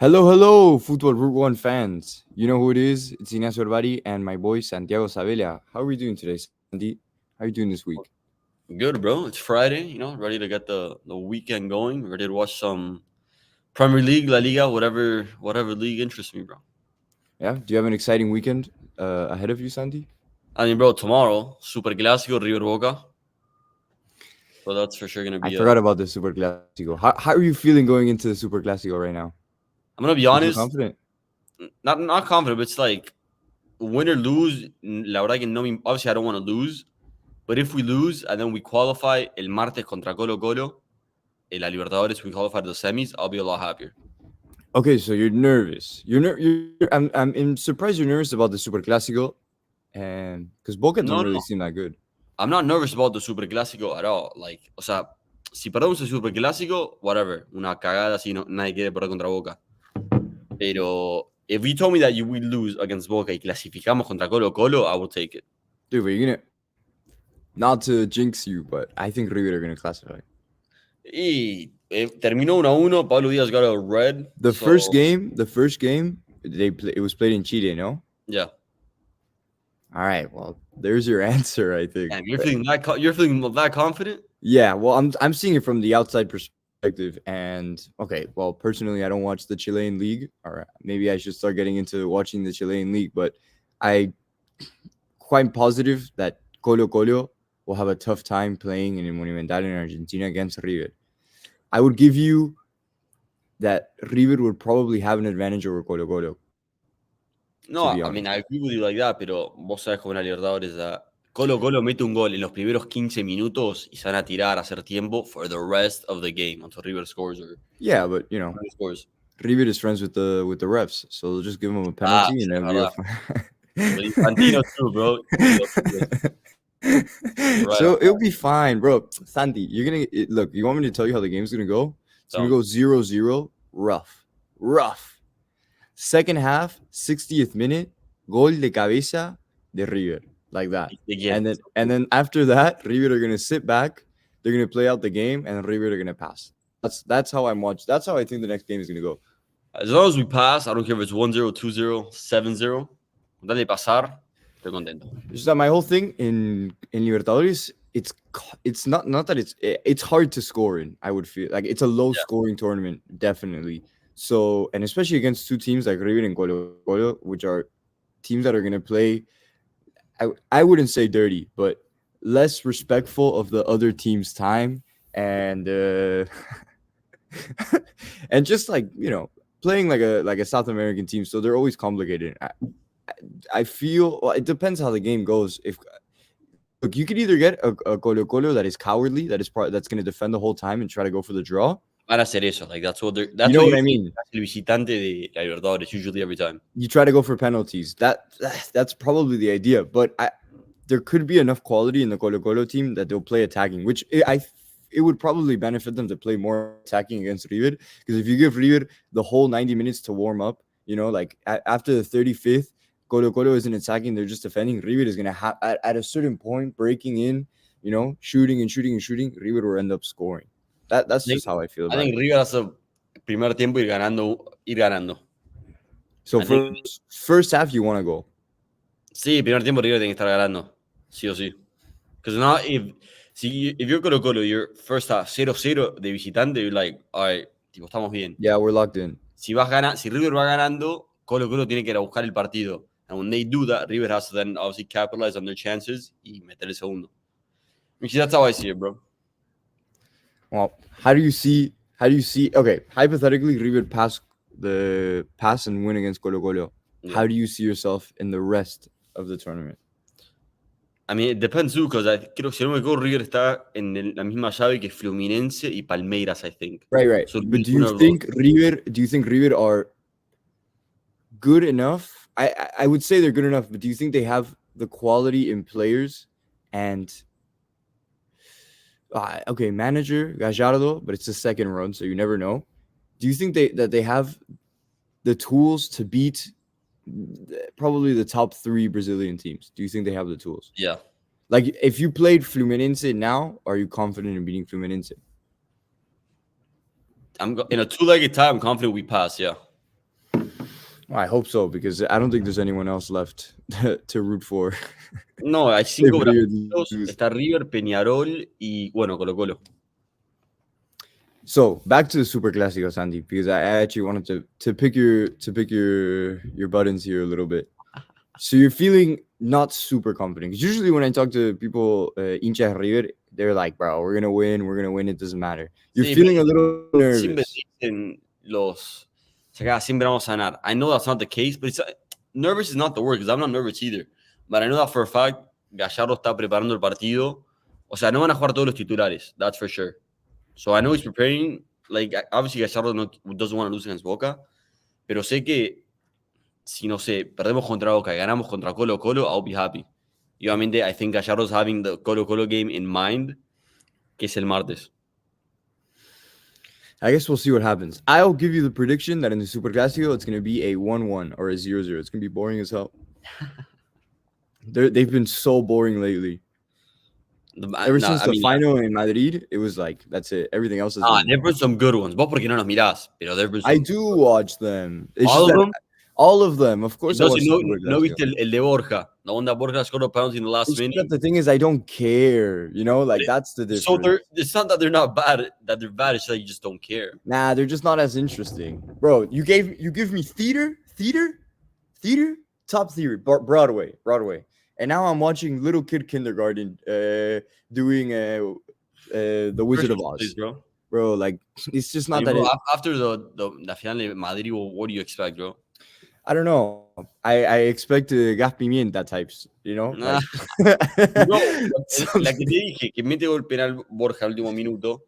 Hello, FutbolRoute1 fans. You know who it is? It's Ignacio Arbari and my boy Santiago Sabella. How are we doing today, Sandy? How are you doing this week? Good, bro. It's Friday, ready to get the weekend going. Ready to watch some Premier League, La Liga, whatever league interests me, bro. Yeah. Do you have an exciting weekend ahead of you, Sandy? I mean, bro, tomorrow, Super Clásico, River Boca. So that's for sure gonna I be a. forgot about the Super Clasico. How are you feeling going into the Super Clasico right now? I'm gonna be You feel honest, confident? not confident, but it's like win or lose. La verdad que no me, obviously I don't want to lose, but if we lose and then we qualify el martes contra Colo Colo, en la Libertadores, we qualify to the semis, I'll be a lot happier. Okay, so you're nervous. I'm surprised you're nervous about the Super Clasico, and because Boca don't No, really no, seem that good. I'm not nervous about the Super Clásico at all. Like, o sea, si perdemos el Super Clásico, whatever, una cagada así, no, nadie quiere perder contra Boca. Pero if you told me that you will lose against Boca y clasificamos contra Colo Colo, I will take it. Dude, but you're gonna not to jinx you, but I think River are gonna classify. Y terminó 1-1. Pablo Díaz got a red. So, The first game, it was played in Chile, no? yeah. All right, well, there's your answer, I think. Damn, you're feeling that confident? Yeah, well, I'm seeing it from the outside perspective, and okay, well, personally, I don't watch the Chilean league, or maybe I should start getting into watching the Chilean league, but I quite positive that Colo Colo will have a tough time playing in Monumental in Argentina against River. I would give you that River would probably have an advantage over Colo Colo, to No, be I mean, honest. I agree with you like that, pero vos sabés cómo es la Libertadores. Colo Colo mete un gol en los primeros 15 minutos y se van a tirar a hacer tiempo for the rest of the game until River scores or Yeah, but River scores. River is friends with the refs, so they'll just give him a Ah, penalty and sí, es that'll be a. verdad. With Infantino too, bro. You're right So on it'll that. be fine, bro. Santi, look. You want me to tell you how the game's gonna go? It's gonna So, go 0-0, rough. Second half, 60th minute, gol de cabeza de River, like that. again, And then after that, River are gonna sit back. They're gonna play out the game, and River are gonna pass. That's how I'm watching. That's how I think the next game is gonna go. as long as we pass, I don't care if it's 1-0, 2-0, 7-0. Dale pasar, estoy contento. Just that my whole thing in Libertadores, it's not that it's hard to score in. I would feel like it's a low Yeah. scoring tournament, definitely. So and especially against two teams like River and Colo Colo, which are teams that are gonna play. I wouldn't say dirty, but less respectful of the other team's time and and just like playing like a South American team. So they're always complicated. I feel well, it depends how the game goes. If look, you could either get a Colo Colo that is cowardly, that's going to defend the whole time and try to go for the draw. Van a hacer eso. Like, You that's know what what I usually mean? hace el visitante de la Libertadores, usually every time. You try to go for penalties. That's probably the idea. But there could be enough quality in the Colo Colo team that they'll play attacking, which it would probably benefit them to play more attacking against River. Because if you give River the whole 90 minutes to warm up, like after the 35th, Colo Colo isn't attacking; they're just defending. River is gonna have at a certain point breaking in, shooting and shooting and shooting. River will end up scoring. That's I think, just how I feel I about it. think River hace primer tiempo ir ganando, ir ganando. So I think, first half, you want to go. sí, primer tiempo River tiene que estar ganando, sí o sí. Because now, if you're Colo Colo, your first half 0-0 de visitante, you're like, all right, tipo, estamos bien. Yeah, we're locked in. Si River va ganando, Colo Colo tiene que ir a buscar el partido. And when they do that, River has to then obviously capitalize on their chances y meter el segundo. Which that's how I see it, bro. Well, how do you see? Okay, hypothetically, River pass and win against Colo Colo. Yeah. How do you see yourself in the rest of the tournament? I mean, it depends too, because creo que si no me equivoco, River está en la misma llave que Fluminense y Palmeiras, I think. Right. So But do you think River are good enough? I would say they're good enough, but do you think they have the quality in players and okay, manager Gallardo, but it's the second run, so you never know. Do you think that they have the tools to beat probably the top 3 Brazilian teams? Do you think they have the tools? Yeah. Like, if you played Fluminense now, are you confident in beating Fluminense? In a two-legged tie, I'm confident we pass, yeah. I hope so because I don't think there's anyone else left to root for No, hay if 5 River brasileños, lose. está River, Peñarol y, bueno, Colo-Colo. So back to the Super Classico, Sandy, because I actually wanted to pick your buttons here a little bit. So you're feeling not super confident because usually when I talk to people, hincha de River, they're like, "Bro, we're gonna win. We're gonna win. It doesn't matter." You're Sí, pero feeling a little siempre nervous. dicen los... O sea, siempre vamos a ganar. I know that's not the case, but nervous is not the word, because I'm not nervous either. But I know that for a fact, Gallardo está preparando el partido. O sea, no van a jugar todos los titulares, that's for sure. So I know he's preparing. Like, obviously Gallardo doesn't want to lose against Boca, pero sé que si, no sé, perdemos contra Boca y ganamos contra Colo-Colo, I'll be happy. Y obviamente, I think Gallardo's having the Colo-Colo game in mind, que es el martes. I guess we'll see what happens. I'll give you the prediction that in the Super Classico, it's gonna be a 1-1 or a 0-0. It's gonna be boring as hell. They've been so boring lately. Ever No, since I the mean, final in Madrid, it was like that's it. Everything else has been. there've been some good ones. Vos porque no los mirás, pero there've been I some. do watch them. It's All just of that them? all of them. Of course, I Entonces watch the Super no Classico. viste el de Borja. La onda Borja scored a penalty in the last It's just that minute. the thing is, I don't care. You know, like that's the So difference. it's not that they're not bad, that they're bad, it's that you just don't care. Nah, they're just not as interesting, bro. You give me theater, top theater, Broadway, and now I'm watching Little Kid Kindergarten, doing the Wizard of Christmas, please, Oz, bro. bro. Like it's just I not mean, that. bro, after the final de Madrid, what do you expect, bro? I don't know. I expect gas pimienta types, you know, Nah, like bro, la que te something. dije, que mete gol penal Borja al último minuto,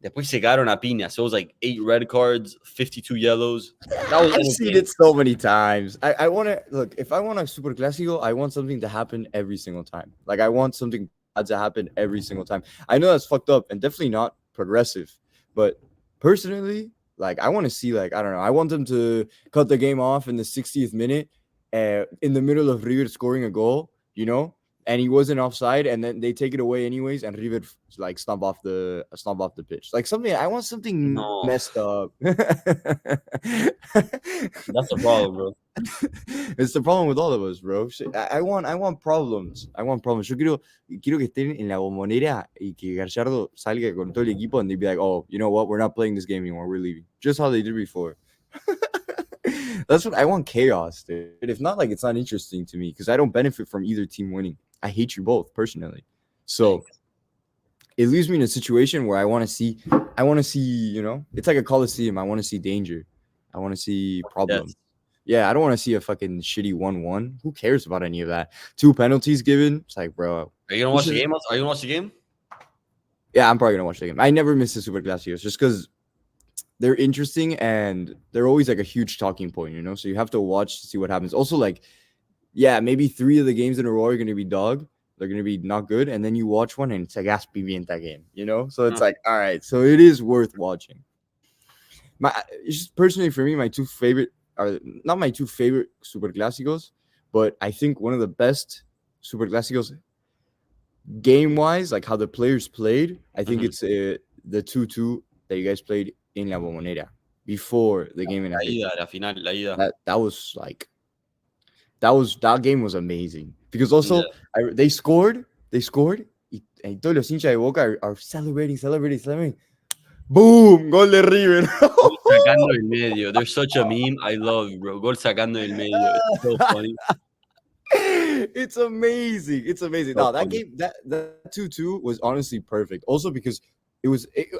después se cagaron a piña. So it was like 8 red cards, 52 yellows. That was I've seen entertaining. it so many times. I want to look. If I want a Super Classico, I want something to happen every single time. Like I want something bad to happen every single time. I know that's fucked up and definitely not progressive, but personally, like I want to see like I don't know. I want them to cut the game off in the 60th minute, in the middle of River scoring a goal. You know, and he wasn't offside, and then they take it away anyways, and River like stomp off the pitch. Like something I want something No, messed up. that's the problem, bro. It's the problem with all of us, bro. Shit, I want problems. I want problems. Quiero que estén en la bombonera y que Gallardo salga con todo el equipo and they be like, oh, you know what? We're not playing this game anymore. We're leaving. Just how they did before. That's what I want, chaos, dude. If not, like it's not interesting to me because I don't benefit from either team winning. I hate you both personally. So Thanks. it leaves me in a situation where I want to see, you know, it's like a coliseum. I want to see danger. I want to see problems. Yes. Yeah, I don't want to see a fucking shitty 1-1. Who cares about any of that? 2 penalties given. It's like, bro. Are you gonna watch the game? Are you gonna watch the game? Yeah, I'm probably gonna watch the game. I never miss the Super Classicos just because they're interesting and they're always like a huge talking point, you know. So you have to watch to see what happens. Also, like, yeah, maybe 3 of the games in a row are gonna be dog. They're gonna be not good, and then you watch one and it's a gas pimienta game, you know. So it's like, all right, so it is worth watching. It's just personally for me, my two favorite are not my two favorite Super Clásicos, but I think one of the best Super Clásicos game wise, like how the players played. I think Mhm. it's the 2-2 that you guys played in La Bombonera before the game in La Azteca. ida, la final, la ida. That was like that game was amazing because Yeah. also they scored. Y todos los hinchas de Boca are celebrating. Boom! Gol de River. Gol sacando del medio. They're such a meme. I love it, bro. Gol sacando del medio. It's so funny. It's amazing. It's amazing. So No, that funny. game, that 2-2 was honestly perfect. Also because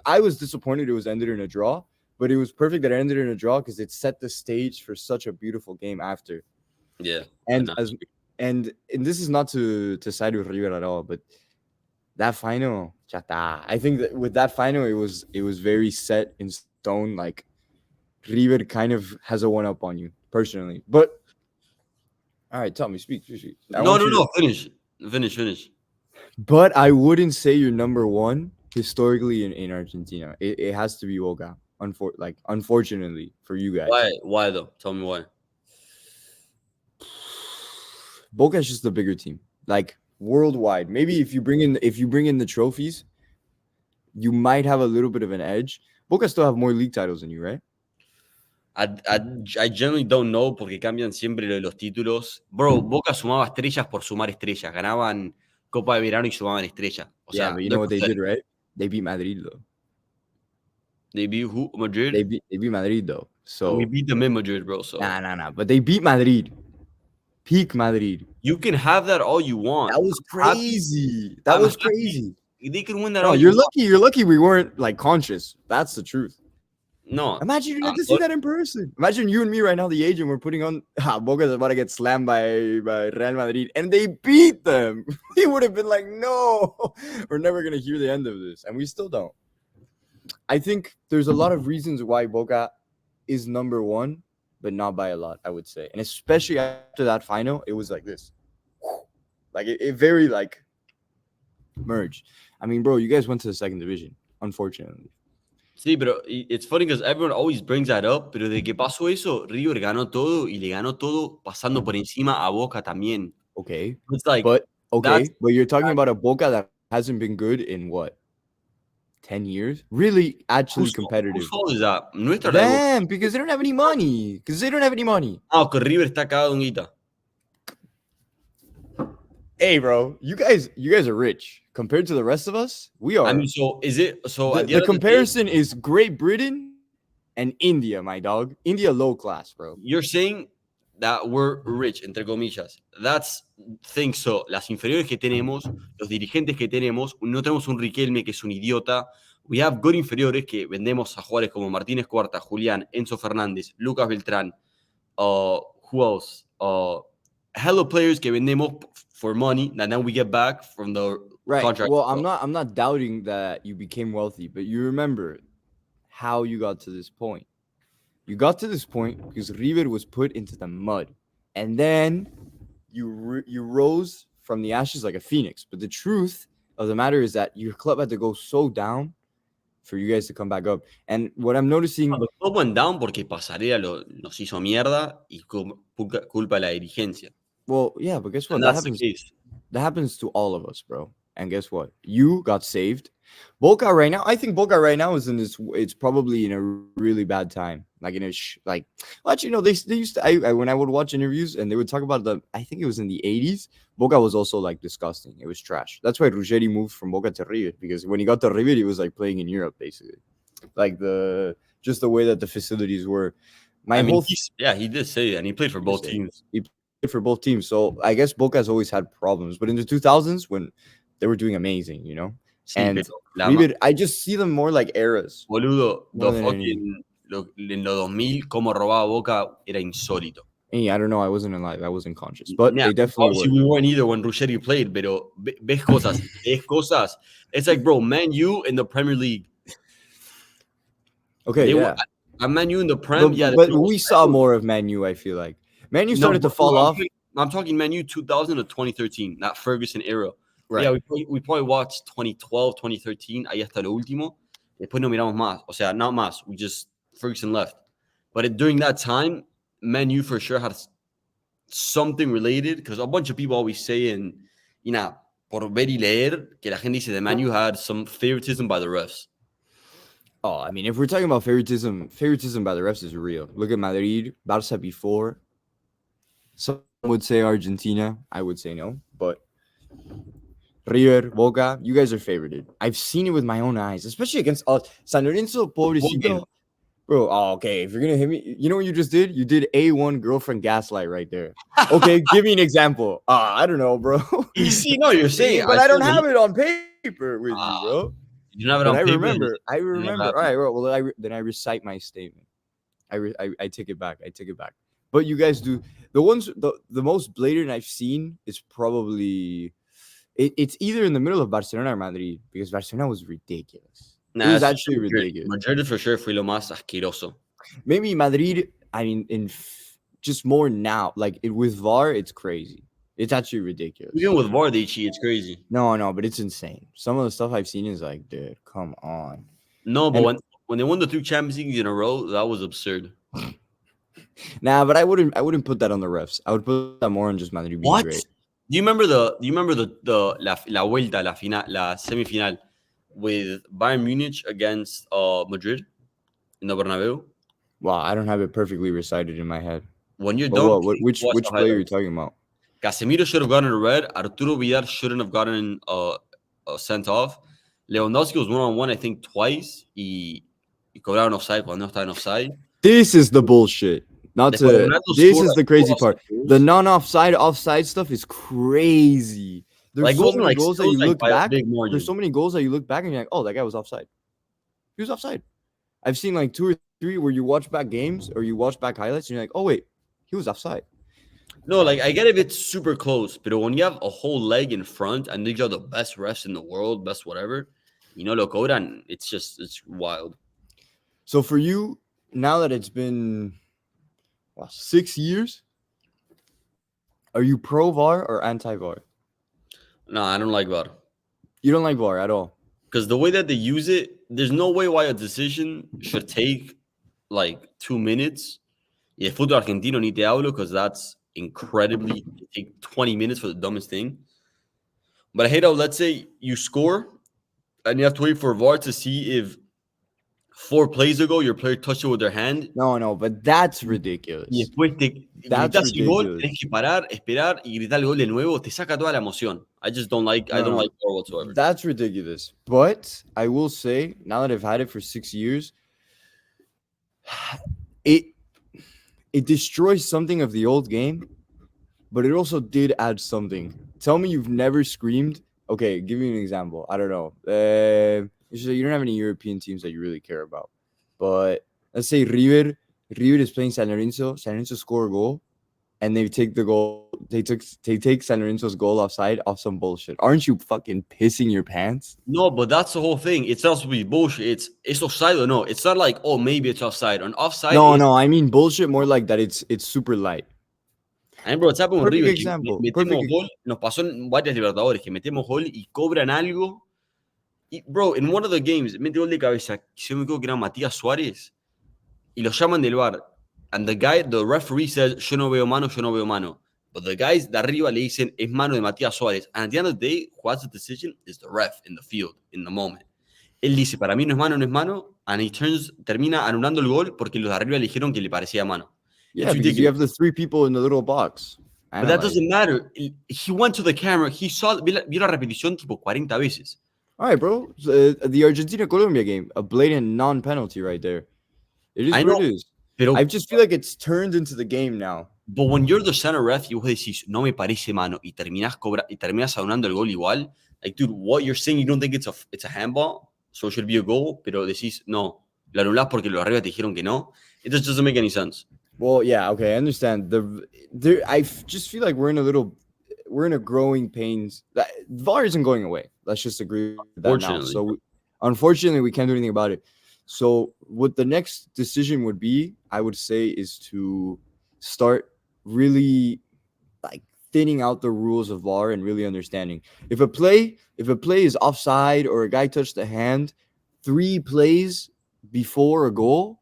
I was disappointed it was ended in a draw, but it was perfect that it ended in a draw because it set the stage for such a beautiful game after. Yeah. And No. and this is not to side with River at all, but that final, chata. I think that with that final, it was very set in stone. Like River kind of has a 1-up on you personally, but all right, tell me, speak. I No, want no, you to. no. Finish. But I wouldn't say you're number one historically in Argentina. It has to be Boca. Unfortunately for you guys, Why? Why though? Tell me why. Boca is just the bigger team. Like worldwide, maybe if you bring in the trophies, you might have a little bit of an edge. Boca still have more league titles than you, right? I generally don't know porque cambian siempre lo de los títulos. Bro, Boca sumaba estrellas por sumar estrellas. Ganaban Copa de Verano y sumaban estrellas. O Yeah, sea, but you they're know what they did, pathetic. right? They beat Madrid though. They beat who? Madrid? They beat Madrid though. And we So beat them in Madrid, bro. So nah. But they beat Madrid. Peak Madrid. you can have that all you want. That was I'm happy. crazy. That I'm was happy. crazy. They can win that No, all you you're want. lucky. You're lucky we weren't like conscious. That's the truth. No. Imagine you get to see that in person. Imagine you and me right now, the agent, we're putting on Boca's about to get slammed by Real Madrid, and they beat them. We would have been like, no, we're never gonna hear the end of this, and we still don't. I think there's a lot of reasons why Boca is number one, but not by a lot, I would say. And especially after that final, it was like this. Like it very like merged. I mean, bro, you guys went to the second division, unfortunately. Sí, pero it's funny because everyone always brings that up, pero de que pasó eso, River ganó todo y le ganó todo pasando por encima a Boca también. Okay. It's like, But that's you're talking about a Boca that hasn't been good in what? 10 years? Really actually competitive. whose fault is that? Nuestra la de Boca. Damn, because they don't have any money. Ah, que River está cagado en guita. Hey, bro, you guys are rich compared to the rest of us. We are. I mean, so is it so? the, At the the end of the day, comparison is Great Britain and India, my dog. India low class, bro. you're saying that we're rich, entre comillas. That's think so. Las inferiores que tenemos, los dirigentes que tenemos, no tenemos un Riquelme que es un idiota. We have good inferiores que vendemos a jugadores como Martínez Cuarta, Julián, Enzo Fernández, Lucas Beltrán, who else? Hello players que vendemos for money that then we get back from the Right. contract. Well, I'm not doubting that you became wealthy, but you remember how you got to this point. You got to this point because River was put into the mud, and then you rose from the ashes like a phoenix. But the truth of the matter is that your club had to go so down for you guys to come back up. And what I'm noticing, Los dos went down porque Pasarela nos hizo mierda y culpa de la dirigencia. well, yeah, but guess what? And That that's the happens. case. That happens to all of us, bro. And guess what? You got saved. Boca right now, I think Boca right now is in this. It's probably in a really bad time. Like in a well, actually, no. They used to. I when I would watch interviews and they would talk about I think it was in the 80s. Boca was also like disgusting. It was trash. That's why Ruggeri moved from Boca to River, because when he got to River, he was like playing in Europe basically. Like just the way that the facilities were. He did say that, and he played for both teams. He played for both teams, so I guess Boca has always had problems. But in the 2000s, when they were doing amazing, Sí, and pero River, I just see them more like eras. Boludo, More than en los 2000, cómo robaba Boca era insólito. Hey, I don't know. I wasn't alive. I wasn't conscious, but they definitely obviously were. we weren't either when Ruggeri played, pero ves cosas. It's like, bro, Man U in the Premier League. Okay, yeah. Man U in the Prem, but we saw more of Man U. I feel like Man U started to fall off. I'm talking Man U 2000 to 2013, not Ferguson era. Right. Yeah, we probably watched 2012, 2013, ahí hasta lo último. Después no miramos más. O sea, not más. Ferguson left. But during that time, Man U for sure had something related, because a bunch of people always say, por ver y leer, que la gente dice that Man U had some favoritism by the refs. Oh, I mean, if we're talking about favoritism by the refs is real. Look at Madrid, Barca before. Some would say Argentina. I would say no, but River, Boca, you guys are favorited. I've seen it with my own eyes, especially against San Lorenzo, pobrecito. Bro, okay, if you're going to hit me, you know what you just did? You did A1 girlfriend gaslight right there. Okay, give me an example. I don't know, bro. You see, no, you're saying. But I don't have it on paper with me, bro. You don't have it on paper. I remember. All right, well, then I recite my statement. I take it back. But you guys do. The most blatant I've seen is probably... It's either in the middle of Barcelona or Madrid, because Barcelona was ridiculous. It was actually ridiculous. Madrid for sure fue lo más asqueroso. Maybe Madrid, I mean, just more now. Like with VAR, it's crazy. It's actually ridiculous. Even with VAR, they cheat. It's crazy. No, but it's insane. Some of the stuff I've seen is like, dude, come on. No, but when they won the 2 Champions Leagues in a row, that was absurd. Nah, but I wouldn't put that on the refs. I would put that more on just Madrid being great. Do you remember la vuelta, la semifinal with Bayern Munich against Madrid in the Bernabeu? Well, I don't have it perfectly recited in my head. When you're But done what? playing, watch the Which player are you highlights. talking about? Casemiro should have gotten a red. Arturo Vidal shouldn't have gotten sent off. Lewandowski was one-on-one, I think, twice. Y cobraron offside cuando no estaba en offside. This is the bullshit. Not Después to. Ronaldo This scored is like the two crazy offside part. The goals. non-offside offside stuff is crazy. There's Like, it so wasn't many like, goals it that was you like look by a back. big There's so margin. many goals that you look back and you're like, oh, that guy was offside. He was offside. I've seen like 2 or 3 where you watch back games or you watch back highlights and you're like, oh wait, he was offside. No, like, I get if it's super close, but when you have a whole leg in front and these are the best refs in the world, best whatever, lo cobran, it's wild. So for you, now that it's been 6 years, are you pro VAR or anti VAR? No, I don't like VAR. You don't like VAR at all. Because the way that they use it, there's no way why a decision should take like 2 minutes. Y de fútbol argentino ni te hablo because that's incredibly it take 20 minutes for the dumbest thing. But I hate how, let's say you score and you have to wait for VAR to see if 4 plays ago your player touched it with their hand. No, but that's Y ridiculous. después te That's gritas el gol, ridiculous. tenés que parar, esperar y gritar el gol de nuevo. Te saca toda la emoción. I don't No, like VAR whatsoever. that's ridiculous. But I will say, now that I've had it for 6 years, it it destroys something of the old game, but it also did add something. Tell me you've never screamed. Okay, give me an example. I don't know. You don't have any European teams that you really care about, but let's say River. River is playing San Lorenzo. San Lorenzo score a goal, and they take the goal. They take San Lorenzo's goal offside off some bullshit. Aren't you fucking pissing your pants? No, but that's the whole thing. It's not supposed to be bullshit. It's offside or no. It's not like, oh, maybe it's offside. An offside No, is. no, I mean bullshit. More like that. It's super light. And bro, it's happened with Perfect River que example. metemos gol. Nos pasó en varias Libertadores que metemos gol y cobran algo. Y, bro, in one of the games, mete gol de cabeza. Si no me equivoco que era Matías Suárez. Y lo llaman del bar. And the referee says, yo no veo mano, yo no veo mano. But the guys de arriba le dicen, es mano de Matías Suárez. And at the end of the day, who has the decision is the ref in the field, in the moment. Él dice, para mí no es mano, no es mano. And he termina anulando el gol porque los de arriba le dijeron que le parecía mano. Yeah, It's because you ridiculous. have the 3 people in the little box. But that doesn't matter. He went to the camera. He saw, vio la repetición tipo 40 veces. All right, bro. The Argentina Colombia game, a blatant non-penalty right there. It is I what know, it is. pero I just feel like it's turned into the game now. but when you're the center ref y vos decís, no me parece mano, y terminás anulando el gol igual, like, dude, what you're saying, you don't think it's a handball, so it should be a goal, pero decís, no, lo anulás porque los de arriba te dijeron que no. It just doesn't make any sense. Well, yeah, okay, I understand. Just feel like we're in a growing pains. VAR isn't going away. Let's just agree with that now. Fortunately. So, unfortunately, we can't do anything about it. So, what the next decision would be, I would say, is to start really like thinning out the rules of VAR and really understanding. If a play is offside or a guy touched the hand, 3 plays before a goal,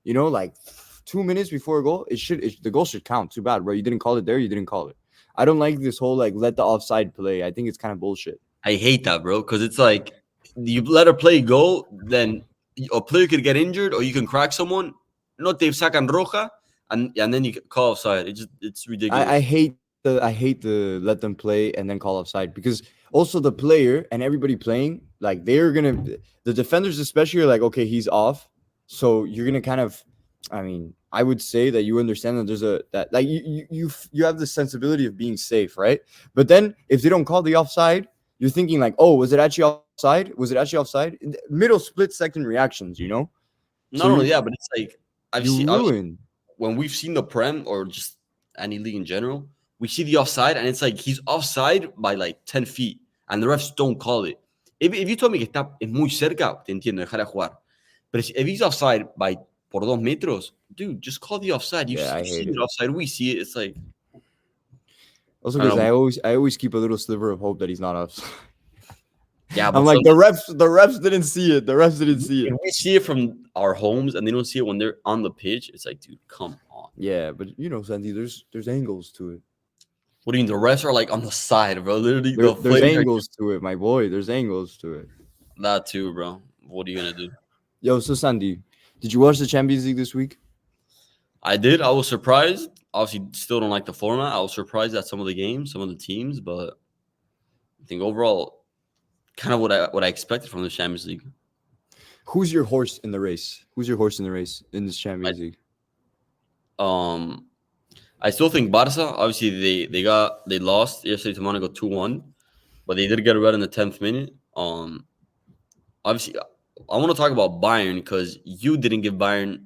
like 2 minutes before a goal, the goal should count. Too bad, bro. You didn't call it there. You didn't call it. I don't like this whole like let the offside play. I think it's kind of bullshit. I hate that, bro, because it's like you let a play go, then a player could get injured or you can crack someone. No te sacan roja, and then you call offside. It's ridiculous. I hate the let them play and then call offside, because also the player and everybody playing, like the defenders especially are like, okay, he's off, so you're gonna kind of, I mean, I would say that you understand that there's that like you have the sensibility of being safe, right? But then if they don't call the offside, you're thinking like, oh, was it actually offside? Was it actually offside? Middle split second reactions, Not So only that, but it's like you ruin. when we've seen the Prem or just any league in general, we see the offside and it's like he's offside by like 10 feet and the refs don't call it. If you told me que es muy cerca, te entiendo, dejar jugar. But if he's offside by por 2 metros, dude, just call the offside. You've seen it offside. We see it. It's like. Also, because I always keep a little sliver of hope that he's not offside. Yeah, but I'm like, the refs didn't see it. The refs didn't see it. If we see it from our homes and they don't see it when they're on the pitch, it's like, dude, come on. Yeah, but Sandy, there's angles to it. What do you mean? The refs are like on the side, bro. Literally, there's angles to it, my boy. There's angles to it. That too, bro. What are you gonna do? Yo, so Sandy, did you watch the Champions League this week? I did. I was surprised. Obviously, still don't like the format. I was surprised at some of the games, some of the teams, but I think overall, kind of what I expected from the Champions League. Who's your horse in the race? Who's your horse in the race in this I, Champions League? um, I still think Barca. Obviously, they lost yesterday to Monaco 2-1, but they did get a red in the 10th minute. Obviously, I want to talk about Bayern because you didn't give Bayern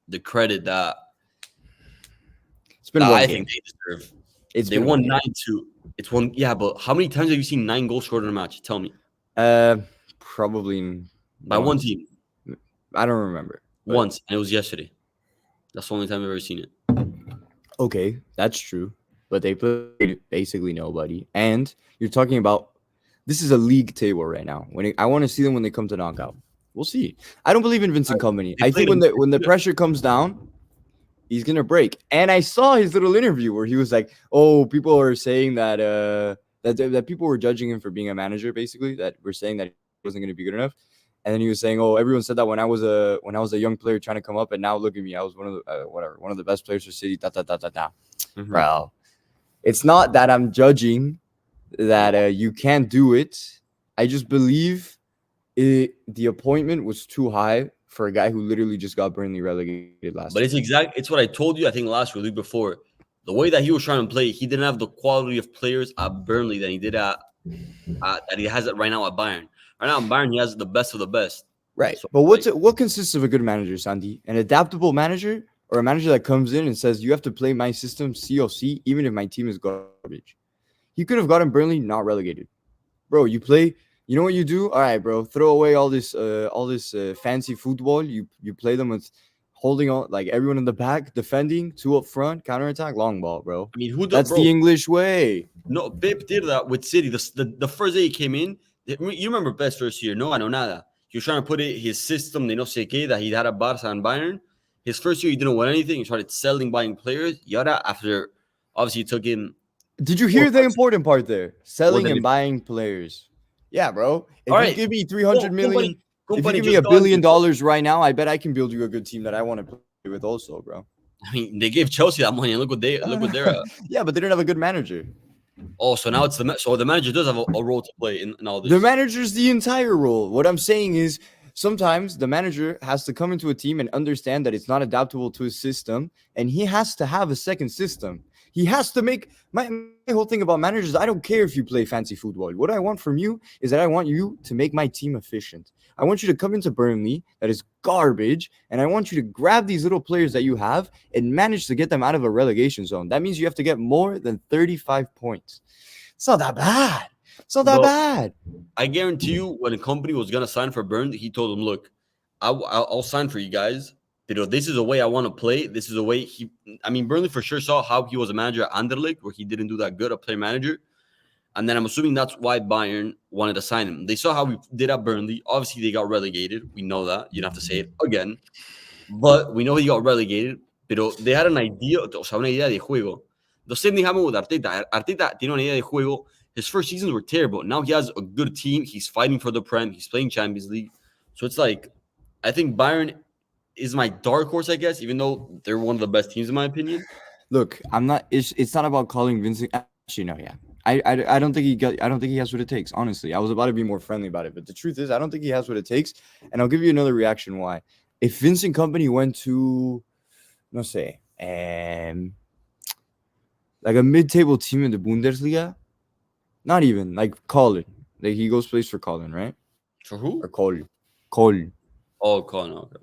the credit It's been that one I game. think they deserve. It's They been one won game. 9-2. It's one, yeah, but how many times have you seen 9 goals scored in a match? Tell me. Probably By one once. team. I don't remember. But Once, and it was yesterday. That's the only time I've ever seen it. okay, that's true. But they played basically nobody. And you're talking about this is a league table right now. I want to see them when they come to knockout. We'll see. I don't believe in Vincent Company. They I played think him. when the pressure comes down, he's gonna break. And I saw his little interview where he was like, "Oh, people are saying that that people were judging him for being a manager, basically. That we're saying that he wasn't gonna be good enough." And then he was saying, "Oh, everyone said that when I was a young player trying to come up, and now look at me, I was one of the one of the best players for City." Da da da da da. Mhm. Bro, it's not that I'm judging that you can't do it. I just believe the appointment was too high for a guy who literally just got Burnley relegated last But year. it's what I told you, I think, last week before. The way that he was trying to play, he didn't have the quality of players at Burnley that he did that he has it right now at Bayern. Right now, at Bayern, he has the best of the best. Right. So, But like, what consists of a good manager, Sandy? An adaptable manager or a manager that comes in and says, you have to play my system COC, even if my team is garbage? He could have gotten Burnley not relegated. Bro, you play, you know what you do? All right, bro, throw away all this fancy football. You play them with holding on like everyone in the back, defending, two up front, counterattack, long ball, bro. I mean, who does, That's the bro? English way. No, Pep did that with City. The first day he came in, you remember Pep's first year? No, I know nada. He was trying to put it his system, they no sé qué, that he had at Barca and Bayern. His first year, he didn't win anything. He started selling, buying players. Yada. After obviously, it took him Did you 4 or hear the 5 seasons. important part there? What Selling did and he? buying players. Yeah, bro. All If you right, give me 300 million, if you company give me just $1 got into. billion right now, I bet I can build you a good team that I want to play with also, bro. I mean, they gave Chelsea that money, and look what they're at. Yeah, but they didn't have a good manager. Oh, so now it's so the manager does have a role to play in all The this. manager's the entire role. What I'm saying is sometimes the manager has to come into a team and understand that it's not adaptable to his system, and he has to have a second system. He has to make my whole thing about managers. I don't care if you play fancy football. What I want from you is that I want you to make my team efficient. I want you to come into Burnley that is garbage, and I want you to grab these little players that you have and manage to get them out of a relegation zone. That means you have to get more than 35 points. It's not that bad. It's not that Bro, bad. I guarantee you, when a company was gonna sign for Burn, he told them, "Look, I'll sign for you guys. But this is the way I want to play. This is the way he. I mean, Burnley for sure saw how he was a manager at Anderlecht, where he didn't do that good a player manager. And then I'm assuming that's why Bayern wanted to sign him. They saw how we did at Burnley. Obviously, they got relegated. We know that. You don't have to say it again. But we know he got relegated. Pero they had an idea, o sea, una idea de juego. The same thing happened with Arteta. Arteta tiene una idea de juego. His first seasons were terrible. Now he has a good team. He's fighting for the Prem. He's playing Champions League. So it's like, I think Bayern is my dark horse, I guess, even though they're one of the best teams in my opinion. Look, I'm not. It's not about calling Vincent. Actually, no, yeah. I don't think he got. I don't think he has what it takes. Honestly, I was about to be more friendly about it, but the truth is, I don't think he has what it takes. And I'll give you another reaction why. If Vincent Company went to, no say, like a mid-table team in the Bundesliga, not even like Colin. Like he goes plays for Colin, right? For who? Or Colin. Oh, Connor. Okay.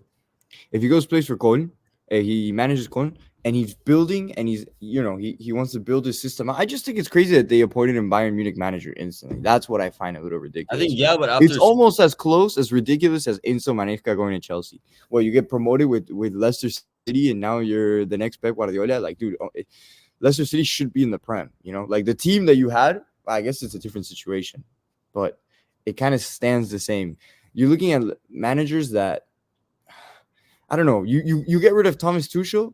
If he goes plays for Colin, he manages Colin, and he's building, and he's he wants to build his system. I just think it's crazy that they appointed him Bayern Munich manager instantly. That's what I find a little I ridiculous. think, yeah, but after It's almost as close as ridiculous as Enzo Manesca going to Chelsea. Well, you get promoted with Leicester City, and now you're the next Pep Guardiola. Like, dude, Leicester City should be in the Prem. Like the team that you had. I guess it's a different situation, but it kind of stands the same. You're looking at managers that. I don't know. You get rid of Thomas Tuchel,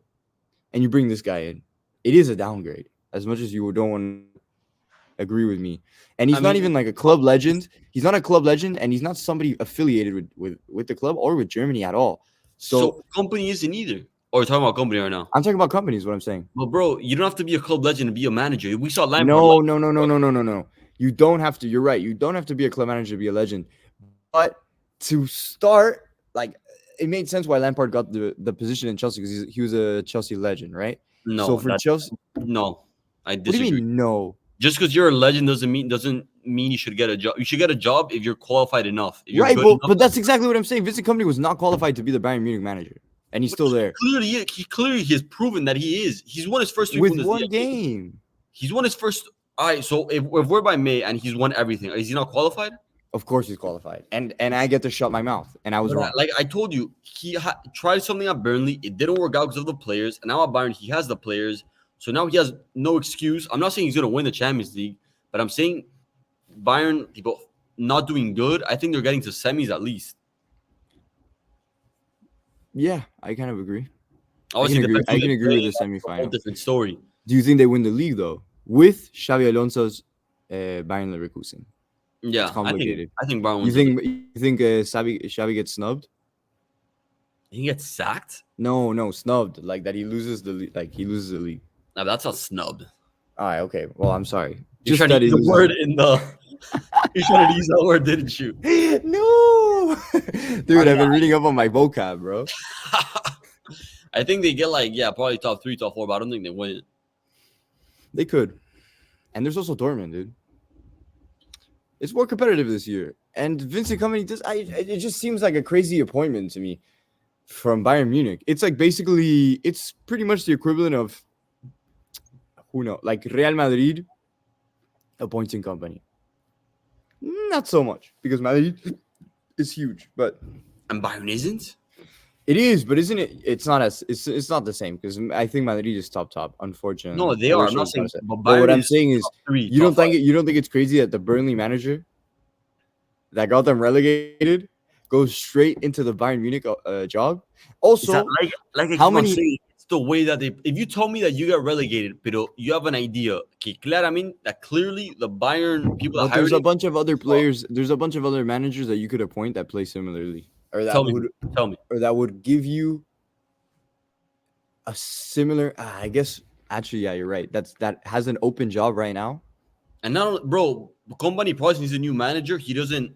and you bring this guy in. It is a downgrade, as much as you don't want to agree with me. And he's not even like a club legend. He's not a club legend, and he's not somebody affiliated with the club or with Germany at all. So Company isn't either. Or you're talking about company right now? I'm talking about companies. What I'm saying. But bro, you don't have to be a club legend to be a manager. We saw Lampard. No, no, no, no, no, no, no, no. You don't have to. You're right. You don't have to be a club manager to be a legend. But to start, like, it made sense why Lampard got the position in Chelsea because he was a Chelsea legend, right? So No, for that Chelsea, no, I what do you disagree. mean no? Just because you're a legend doesn't mean you should get a job. You should get a job if you're qualified enough. If you're Right, good but enough. that's exactly what I'm saying. Vincent Company was not qualified to be the Bayern Munich manager, and he's But still there he clearly has proven that he is. He's won his first three with Bundesliga one games. game. He's won his first. All right, so if we're by May and he's won everything, is he not qualified? Of course, he's qualified, and I get to shut my mouth, and I was But wrong. like I told you, he tried something at Burnley. It didn't work out because of the players. And now at Bayern, he has the players. So now he has no excuse. I'm not saying he's going to win the Champions League, but I'm saying Bayern, people not doing good. I think they're getting to semis at least. Yeah, I kind of agree. Obviously, I can agree with the That's a whole semifinal. different story. Do you think they win the league though with Xavi Alonso's Bayern Leverkusen? Yeah, It's complicated. I think Bayern You wins. The league. think Xavi gets snubbed? He gets sacked. No, snubbed. Like that he loses he loses the league. No, that's not snubbed. All right, okay. Well, I'm sorry. You're Just trying that to he use the loses word in the. You're trying to use that word, didn't you? No, dude, I've been reading up on my vocab, bro. I think they get probably top 3, top 4, but I don't think they win. They could, and there's also Dortmund, dude. It's more competitive this year, and Vincent Kompany it just seems like a crazy appointment to me from Bayern Munich. It's like basically, it's pretty much the equivalent of who knows, like Real Madrid appointing Kompany. Not so much because Madrid is huge, but And Bayern isn't. it is. But isn't it? It's not not the same because I think Madrid is top. Unfortunately, No, they I are. wish I'm it not was saying. Barca. But But what Bayern I'm is saying is, top 3, you don't top 5. think it's crazy that the Burnley manager that got them relegated goes straight into the Bayern Munich job? Is that Also, like I how keep on many? saying, it's the way that they. If you told me that you got relegated, but you have an idea, that clearly the Bayern people that But there's hired a him. bunch of other players. There's a bunch of other managers that you could appoint that play similarly, or Tell me. that would give you a similar. I guess actually, yeah, you're right. That has an open job right now. And now, bro, company probably needs a new manager. He doesn't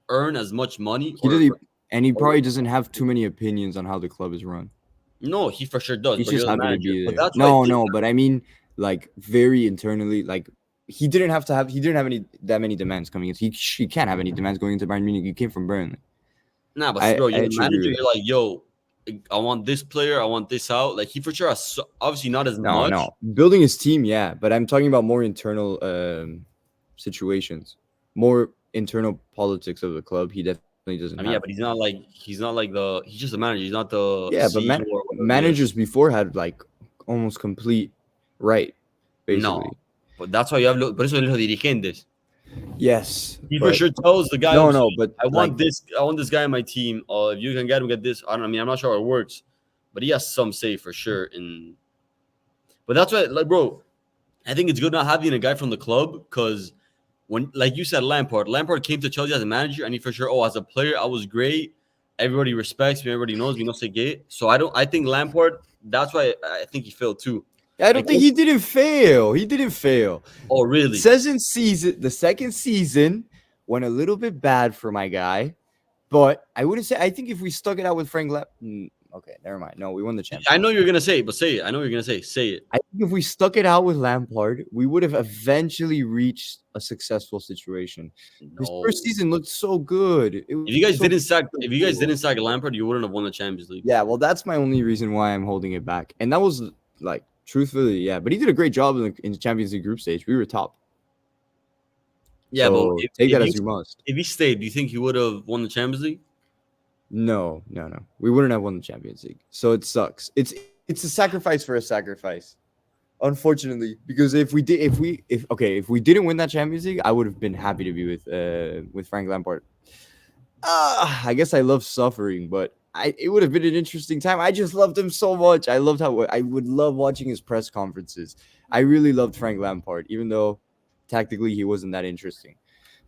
earn as much money, He or doesn't, and he probably doesn't have too many opinions on how the club is run. no, he for sure does. He's But just you're the happy to manager. be But there. that's why I think But I mean, like very internally, like he didn't have that many demands coming in. He can't have any demands going into Bayern Munich. You came from Burnley. nah, but I bro, you're the actually agree manager. with You're like, yo, I want this player. I want this out. Like he for sure has obviously not as much. No. Building his team, yeah, but I'm talking about more internal situations, more internal politics of the club. He definitely doesn't I mean, yeah, have. but he's not like he's just a manager. He's not the Yeah, but CEO or whatever he is. managers before had like almost complete right, basically. No, but that's why you have por eso los dirigentes. Yes, He for sure tells the guy, but I want this guy on my team. If you can get him, get this. I mean, I'm not sure how it works, but he has some say for sure. But that's why, like, bro, I think it's good not having a guy from the club because when, like you said, Lampard came to Chelsea as a manager, and he for sure, as a player, I was great. Everybody respects me. Everybody knows me. No sé qué. So I think Lampard. That's why I think he failed too. I don't think he didn't fail. He didn't fail. Oh, really? The second season went a little bit bad for my guy, but I wouldn't say. I think if we stuck it out with Frank okay, never mind. No, we won the championship. I know you're gonna say it, but say it. I know you're gonna say it. I think if we stuck it out with Lampard, we would have eventually reached a successful situation. His first season looked so good. If you guys didn't sack Lampard, you wouldn't have won the Champions League. Yeah, well, that's my only reason why I'm holding it back, and that was like. Truthfully, yeah, but he did a great job in the Champions League group stage. We were top. Yeah, so but take that as you must. If he stayed, do you think he would have won the Champions League? No. We wouldn't have won the Champions League. So it sucks. It's a sacrifice for a sacrifice. Unfortunately, because if we didn't win that Champions League, I would have been happy to be with Frank Lampard. I guess I love suffering, but it would have been an interesting time. I just loved him so much. I loved how I would love watching his press conferences. I really loved Frank Lampard, even though tactically he wasn't that interesting.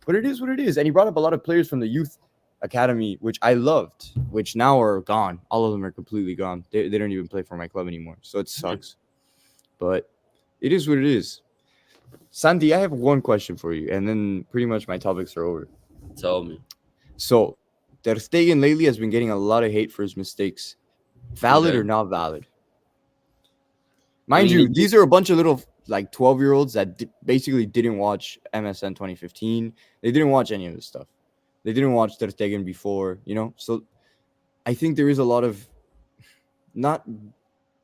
But it is what it is, and he brought up a lot of players from the youth academy, which I loved, which now are gone. All of them are completely gone. They don't even play for my club anymore. So it sucks. But it is what it is. Santi, I have one question for you, and then pretty much my topics are over. Tell me. So, Ter Stegen lately has been getting a lot of hate for his mistakes. Valid Okay. or not valid? Mind you, these are a bunch of little like 12-year-olds that basically didn't watch MSN 2015. They didn't watch any of this stuff. They didn't watch Ter Stegen before, So I think there is a lot of not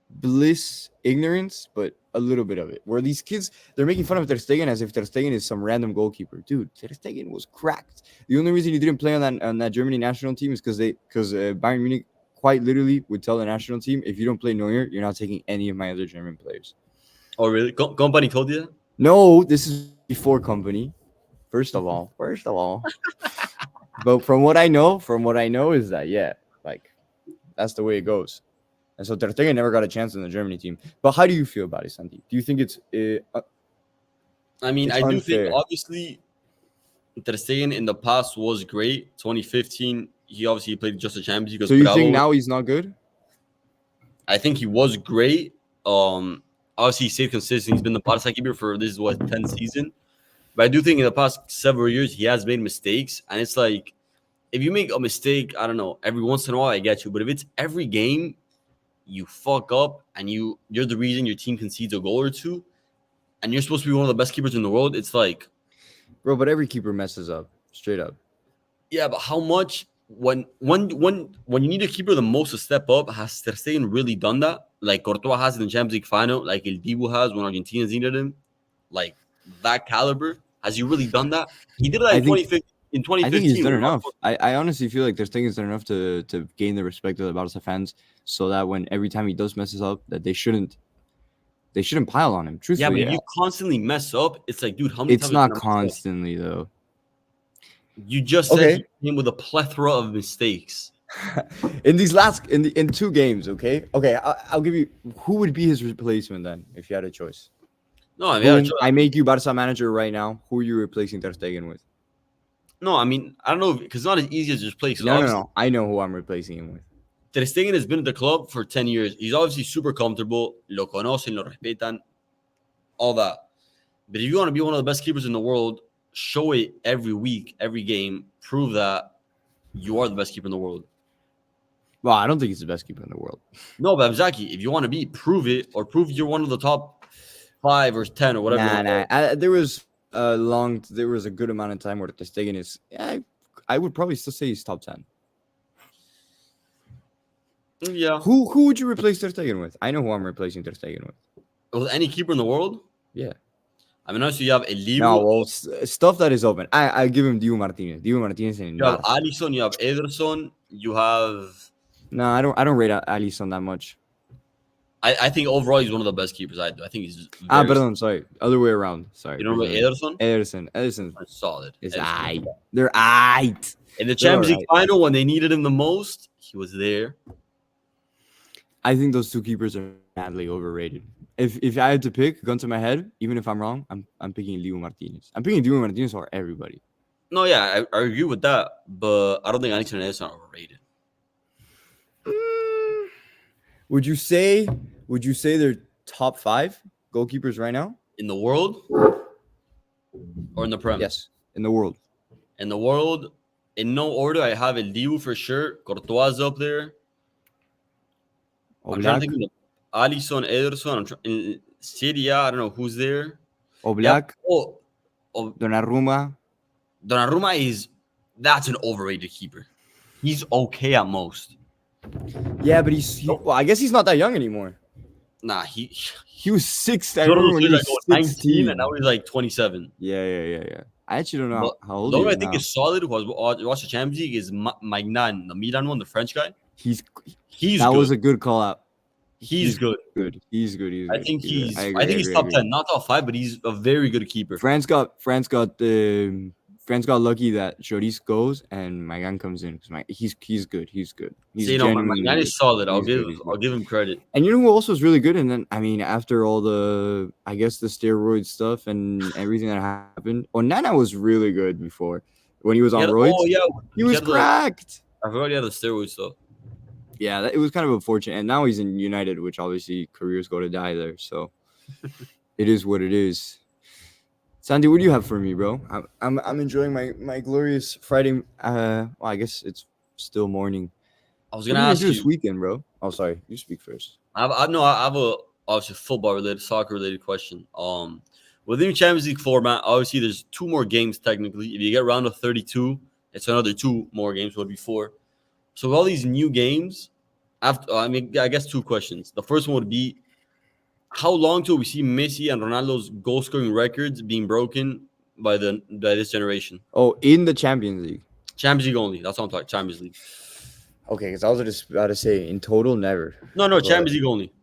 bliss ignorance, but a little bit of it. Where these kids, they're making fun of Ter Stegen as if Ter Stegen is some random goalkeeper. Dude, Ter Stegen was cracked. The only reason he didn't play on that Germany national team is because Bayern Munich quite literally would tell the national team, if you don't play Neuer, you're not taking any of my other German players. Oh, really? Company told you that? No, this is before company. First of all. But from what I know is that, yeah, like, that's the way it goes. And so Ter Stegen never got a chance in the Germany team. But how do you feel about it, Santi? Do you think it's I mean, it's I do unfair? think, obviously, Ter Stegen in the past was great. 2015, he obviously played just the Champions League. So you think now he's not good? I think he was great. Obviously, he stayed consistent. He's been the Barca keeper for this is what 10th season. But I do think in the past several years he has made mistakes, and it's like if you make a mistake, I don't know, every once in a while I get you, but if it's every game, you fuck up and you're the reason your team concedes a goal or two, and you're supposed to be one of the best keepers in the world. It's like, bro, but every keeper messes up, straight up. yeah, but how much? When you need a keeper the most to step up, has Ter Stegen really done that? Like Courtois has in the Champions League final, like El Dibu has when Argentina needed him, like that caliber. Has he really done that? He did that in 2015. In 2015, I think he's done enough. I honestly feel like Ter Stegen's done enough to gain the respect of the Barca fans, so that when every time he does messes up, that they shouldn't pile on him. Truthfully, yeah, but if you constantly mess up, it's like, dude, how many times? It's not constantly though. You just said he came with a plethora of mistakes. in 2 games, okay? I'll give you, who would be his replacement then if you had a choice? No, I mean, I make you Barca manager right now. Who are you replacing Ter Stegen with? No, I mean, I don't know, because it's not as easy as just replace. No. I know who I'm replacing him with. Ter Stegen has been at the club for 10 years. He's obviously super comfortable. Lo conocen, lo respetan, all that. But if you want to be one of the best keepers in the world, show it every week, every game. Prove that you are the best keeper in the world. Well, I don't think he's the best keeper in the world. No, but exactly. If you want to be, prove it, or prove you're one of the top 5 or 10 or whatever. There was a good amount of time where Ter Stegen is. I would probably still say he's top 10. Yeah. Who would you replace Ter Stegen with? I know who I'm replacing Ter Stegen with. With any keeper in the world? Yeah. I mean, obviously you have El Dibu. No, well, stuff that is open. I give him Dibu Martinez. You have Alisson. You have Ederson. You have. No, I don't rate Alisson that much. I think overall he's one of the best keepers. I do. I think he's. Pardon, sorry. Other way around. Sorry. You know Ederson? Ederson. Solid. Is aight. They're aight. In the Champions League final, when they needed him the most, he was there. I think those 2 keepers are badly overrated. If I had to pick, gun to my head, even if I'm wrong, I'm picking Dibu Martinez. I'm picking Dibu Martinez over everybody. No, yeah, I agree with that, but I don't think Alisson and Ederson are overrated. Would you say they're top 5 goalkeepers right now in the world, or in the Prem? Yes, in the world. In the world, in no order, I have El Dibu for sure. Courtois up there. I'm trying to think of Alisson, Ederson. In Serie A, I don't know who's there. Oblak. Yeah. Donnarumma. Donnarumma that's an overrated keeper. He's okay at most. Yeah, but well, I guess he's not that young anymore. Nah, he was 6. I remember when he was 19, and now he's like 27. Yeah. I actually don't know how old he is. The one I think is solid. Who has watched the Champions League is Magnan, the Milan one, the French guy. He's that was a good call out. He's good. He's good. I think he's top 10, not top 5, but he's a very good keeper. France got lucky that Lloris goes and Magnan comes in because he's good. He's Magnan is solid. I'll give him credit. And you know who also is really good? And then I mean, after all the steroid stuff and everything that happened, Onana was really good before. when he was on roids. Oh yeah, He was cracked. I forgot he had the steroids though. Yeah, it was kind of unfortunate. And now he's in United, which obviously careers go to die there. So it is what it is. Sandy, what do you have for me, bro? I'm enjoying my glorious Friday. Well, I guess it's still morning. I was What gonna are you ask gonna do this you. weekend, bro? Oh, sorry. You speak first. I have a obviously football related, soccer related question. Within Champions League format, obviously there's 2 more games technically. If you get round of 32, it's another 2 more games. Would be 4. So with all these new games, after I mean, I guess 2 questions. The first one would be, how long till we see Messi and Ronaldo's goal scoring records being broken by this generation? Oh, in the Champions League. Champions League only. That's what I'm talking. Champions League. Okay, because I was just about to say in total, never. No, But, Champions League only.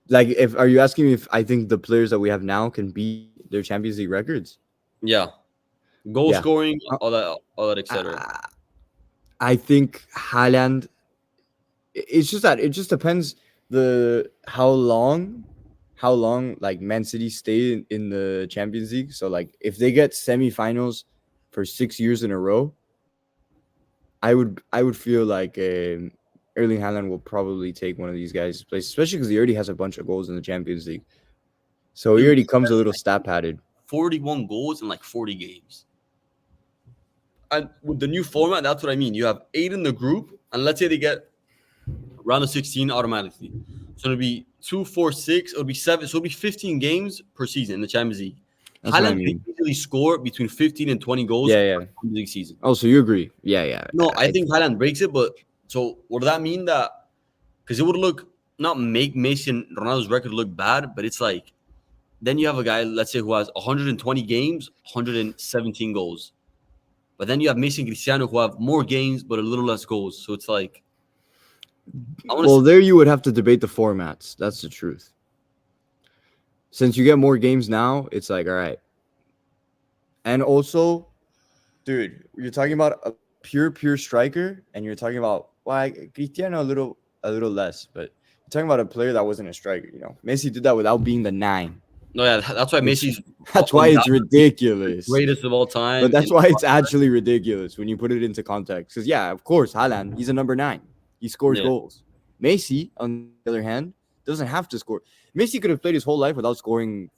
Like, if are you asking me if I think the players that we have now can beat their Champions League records? Yeah, goal Yeah. scoring, all that, etc. I think Haaland. It's just that it just depends how long like Man City stay in the Champions League. So like if they get semifinals for 6 years in a row, I would feel like Erling Haaland will probably take one of these guys' place, especially because he already has a bunch of goals in the Champions League. So he Dude, already comes a little stat padded. 41 goals in like 40 games. And with the new format, that's what I mean. You have 8 in the group, and let's say they get round of 16 automatically. So it'll be 2, 4, 6. It'll be 7. So it'll be 15 games per season in the Champions League. That's what I Haaland mean. can easily score between 15 and 20 goals Yeah, yeah. per Champions League season. Oh, so you agree? Yeah. No, I think Haaland breaks it, but so would that mean that because it would not make Messi and Ronaldo's record look bad, but it's like then you have a guy, let's say, who has 120 games, 117 goals. But then you have Messi and Cristiano who have more games but a little less goals. So it's like there you would have to debate the formats. That's the truth. Since you get more games now, it's like all right. And also, dude, you're talking about a pure striker, and you're talking about Cristiano a little less, but you're talking about a player that wasn't a striker. You know, Messi did that without being the 9. No, yeah, that's why Messi's That's why it's ridiculous. Greatest of all time. But that's why it's actually ridiculous when you put it into context. Because yeah, of course, Haaland, he's a number 9. He scores goals. Messi, on the other hand, doesn't have to score. Messi could have played his whole life without scoring.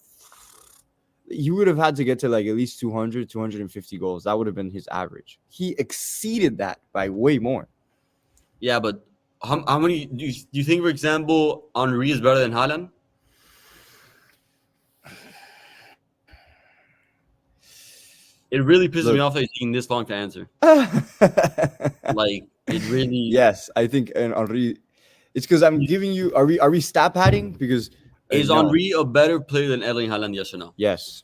He would have had to get to like at least 200, 250 goals. That would have been his average. He exceeded that by way more. Yeah, but how many do you think, for example, Henry is better than Haaland? It really pisses me off that it's taking this long to answer. Like it really. Yes, I think and Henry. It's because I'm giving you. Are we stat padding? Because is Henry a better player than Erling Haaland? Yes or no? Yes.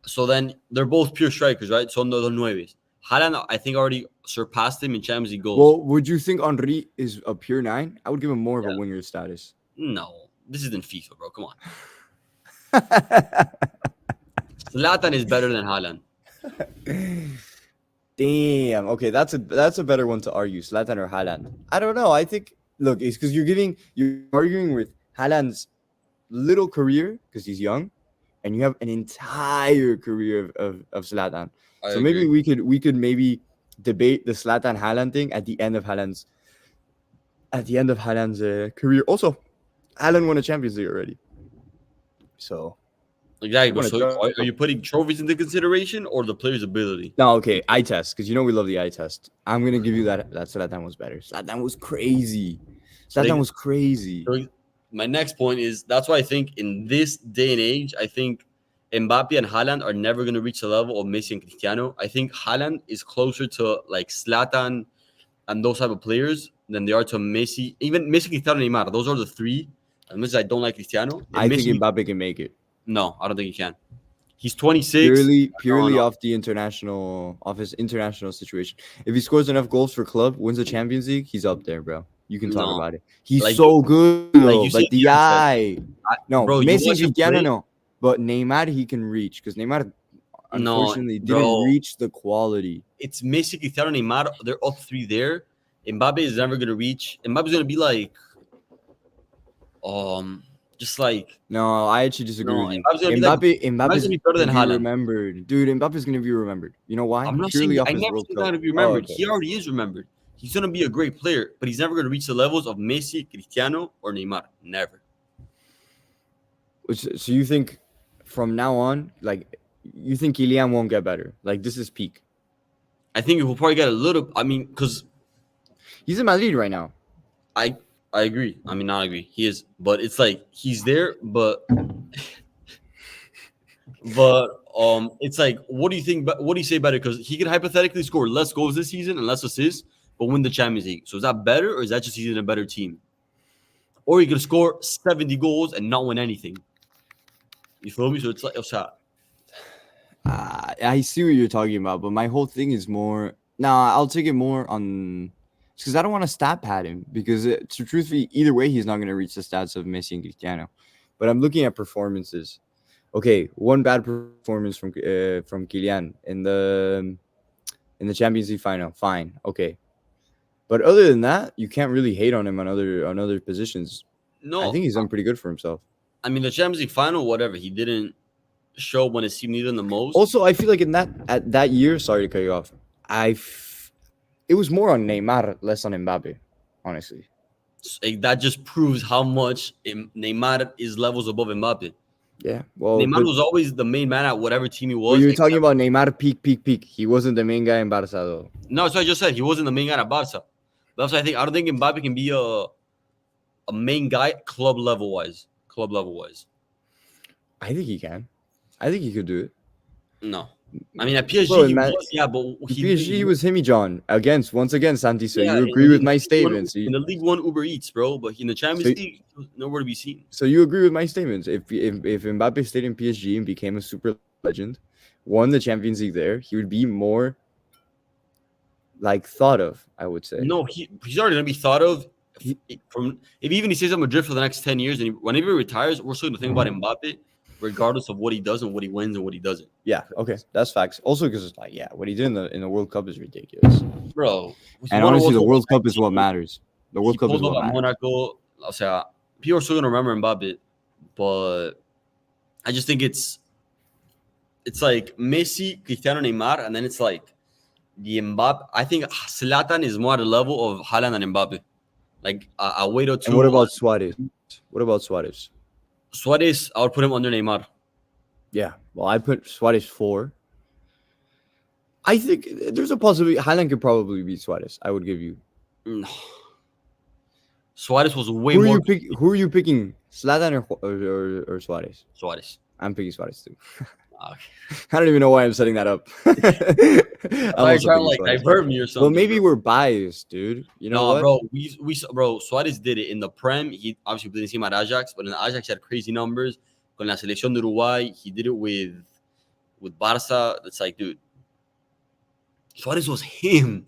So then they're both pure strikers, right? Son los nueves. Haaland, I think, already surpassed him in Champions League goals. Well, would you think Henry is a pure 9? I would give him more of a winger status. No, this isn't FIFA, bro. Come on. Zlatan is better than Haaland. Damn. Okay, that's a better one to argue. Zlatan or Haaland. I don't know. I think look, it's because you're arguing with Haaland's little career because he's young, and you have an entire career of Zlatan. So maybe we could maybe debate the Zlatan Haaland thing at the end of Haaland's career. Also, Haaland won a Champions League already. So exactly. So are you putting trophies into consideration or the player's ability? No, okay, eye test, because we love the eye test. I'm gonna give you that Zlatan was better. Zlatan was crazy. Was crazy. So my next point is that's why I think in this day and age, I think Mbappe and Haaland are never going to reach the level of Messi and Cristiano. I think Haaland is closer to like Zlatan and those type of players than they are to Messi. Even Messi, Cristiano, Neymar. Those are the 3. As much as I don't like Cristiano, I think Mbappe can make it. No, I don't think he can. He's 26. Purely off his international situation. If he scores enough goals for club, wins the Champions League, he's up there, bro. You can talk about it. He's like, so good, like the eye. No, bro, Messi, Cristiano, no. But Neymar, he can reach because Neymar, unfortunately, didn't reach the quality. It's Messi, Cristiano, Neymar. They're all 3 there. Mbappe is never going to reach. Mbappe's going to be like, Just like No, I actually disagree no, with you. Mbappe's gonna be like Mbappe's Mbappe's gonna be better than gonna be Haaland. remembered, dude. Mbappe's gonna be remembered. You know why? I'm not saying Purely off I his never World said he's Cup. not gonna be Oh, remembered. okay. He already is remembered. He's gonna be a great player, but he's never gonna reach the levels of Messi, Cristiano, or Neymar. Never. So you think from now on, like, you think Kylian won't get better? Like, this is peak. I think he'll probably get a little. I mean, because He's in Madrid right now. I agree. I mean, not agree. He is, but it's like he's there, but it's like, what do you think? What do you say better? Because he could hypothetically score less goals this season and less assists, but win the Champions League. So is that better, or is that just he's in a better team? Or he could score 70 goals and not win anything. You feel me? So it's like, I see what you're talking about, but my whole thing is more. Nah, I'll take it more on because I don't want to stat pad him because truthfully, either way, he's not going to reach the stats of Messi and Cristiano. But I'm looking at performances. Okay, one bad performance from Kylian in the Champions League final. Fine, okay. But other than that, you can't really hate on him on other positions. I no. think he's done pretty good for himself. I mean, the Champions League final, whatever. He didn't show when his team needed him the most. Also, I feel like at that year, sorry to cut you off, it was more on Neymar, less on Mbappe, honestly. That just proves how much Neymar is levels above Mbappe. Yeah, well, Neymar was always the main man at whatever team he was. Well, you were talking about Neymar peak. He wasn't the main guy in Barca, though. No, that's what I just said. He wasn't the main guy at Barca. That's why I don't think Mbappe can be a main guy club level wise. I think he can. I think he could do it. No. I mean, at PSG, Bro, but PSG was Himmy John once again, Santi. So you in agree with my League statements? in the League One, Uber Eats, bro. But in the Champions League, nowhere to be seen. So you agree with my statements? If Mbappe stayed in PSG and became a super legend, won the Champions League there, he would be more like thought of. I would say. No, he's already gonna be thought of if even he stays at Madrid for the next 10 years, and whenever he retires, we're still gonna think about Mbappe, regardless of what he does and what he wins and what he doesn't. Yeah, okay, that's facts. Also, because it's like, yeah, what he did in the World Cup is ridiculous, bro. And honestly, the World Cup is what matters. The World Cup is what matters. Monaco, o sea, people are still gonna remember Mbappe, but I just think it's like Messi, Cristiano, Neymar, and then it's like the Mbappe. I think Zlatan is more at the level of Haaland and Mbappe. Like a weight or two. And what about Suarez? Suarez, I would put him under Neymar. Yeah, well, I put Suarez 4. I think there's a possibility Haaland could probably beat Suarez. I would give you. No. Suarez was way who more. Who are you picking? Zlatan or Suarez? Suarez. I'm picking Suarez too. Okay. I don't even know why I'm setting that up. I'm trying to like divert me or something. Well, maybe we're biased, dude. You know what? Bro, Suarez did it in the Prem. He obviously didn't see him at Ajax, but in the Ajax he had crazy numbers. Con la selección de Uruguay, he did it with Barca. It's like, dude, Suarez was him.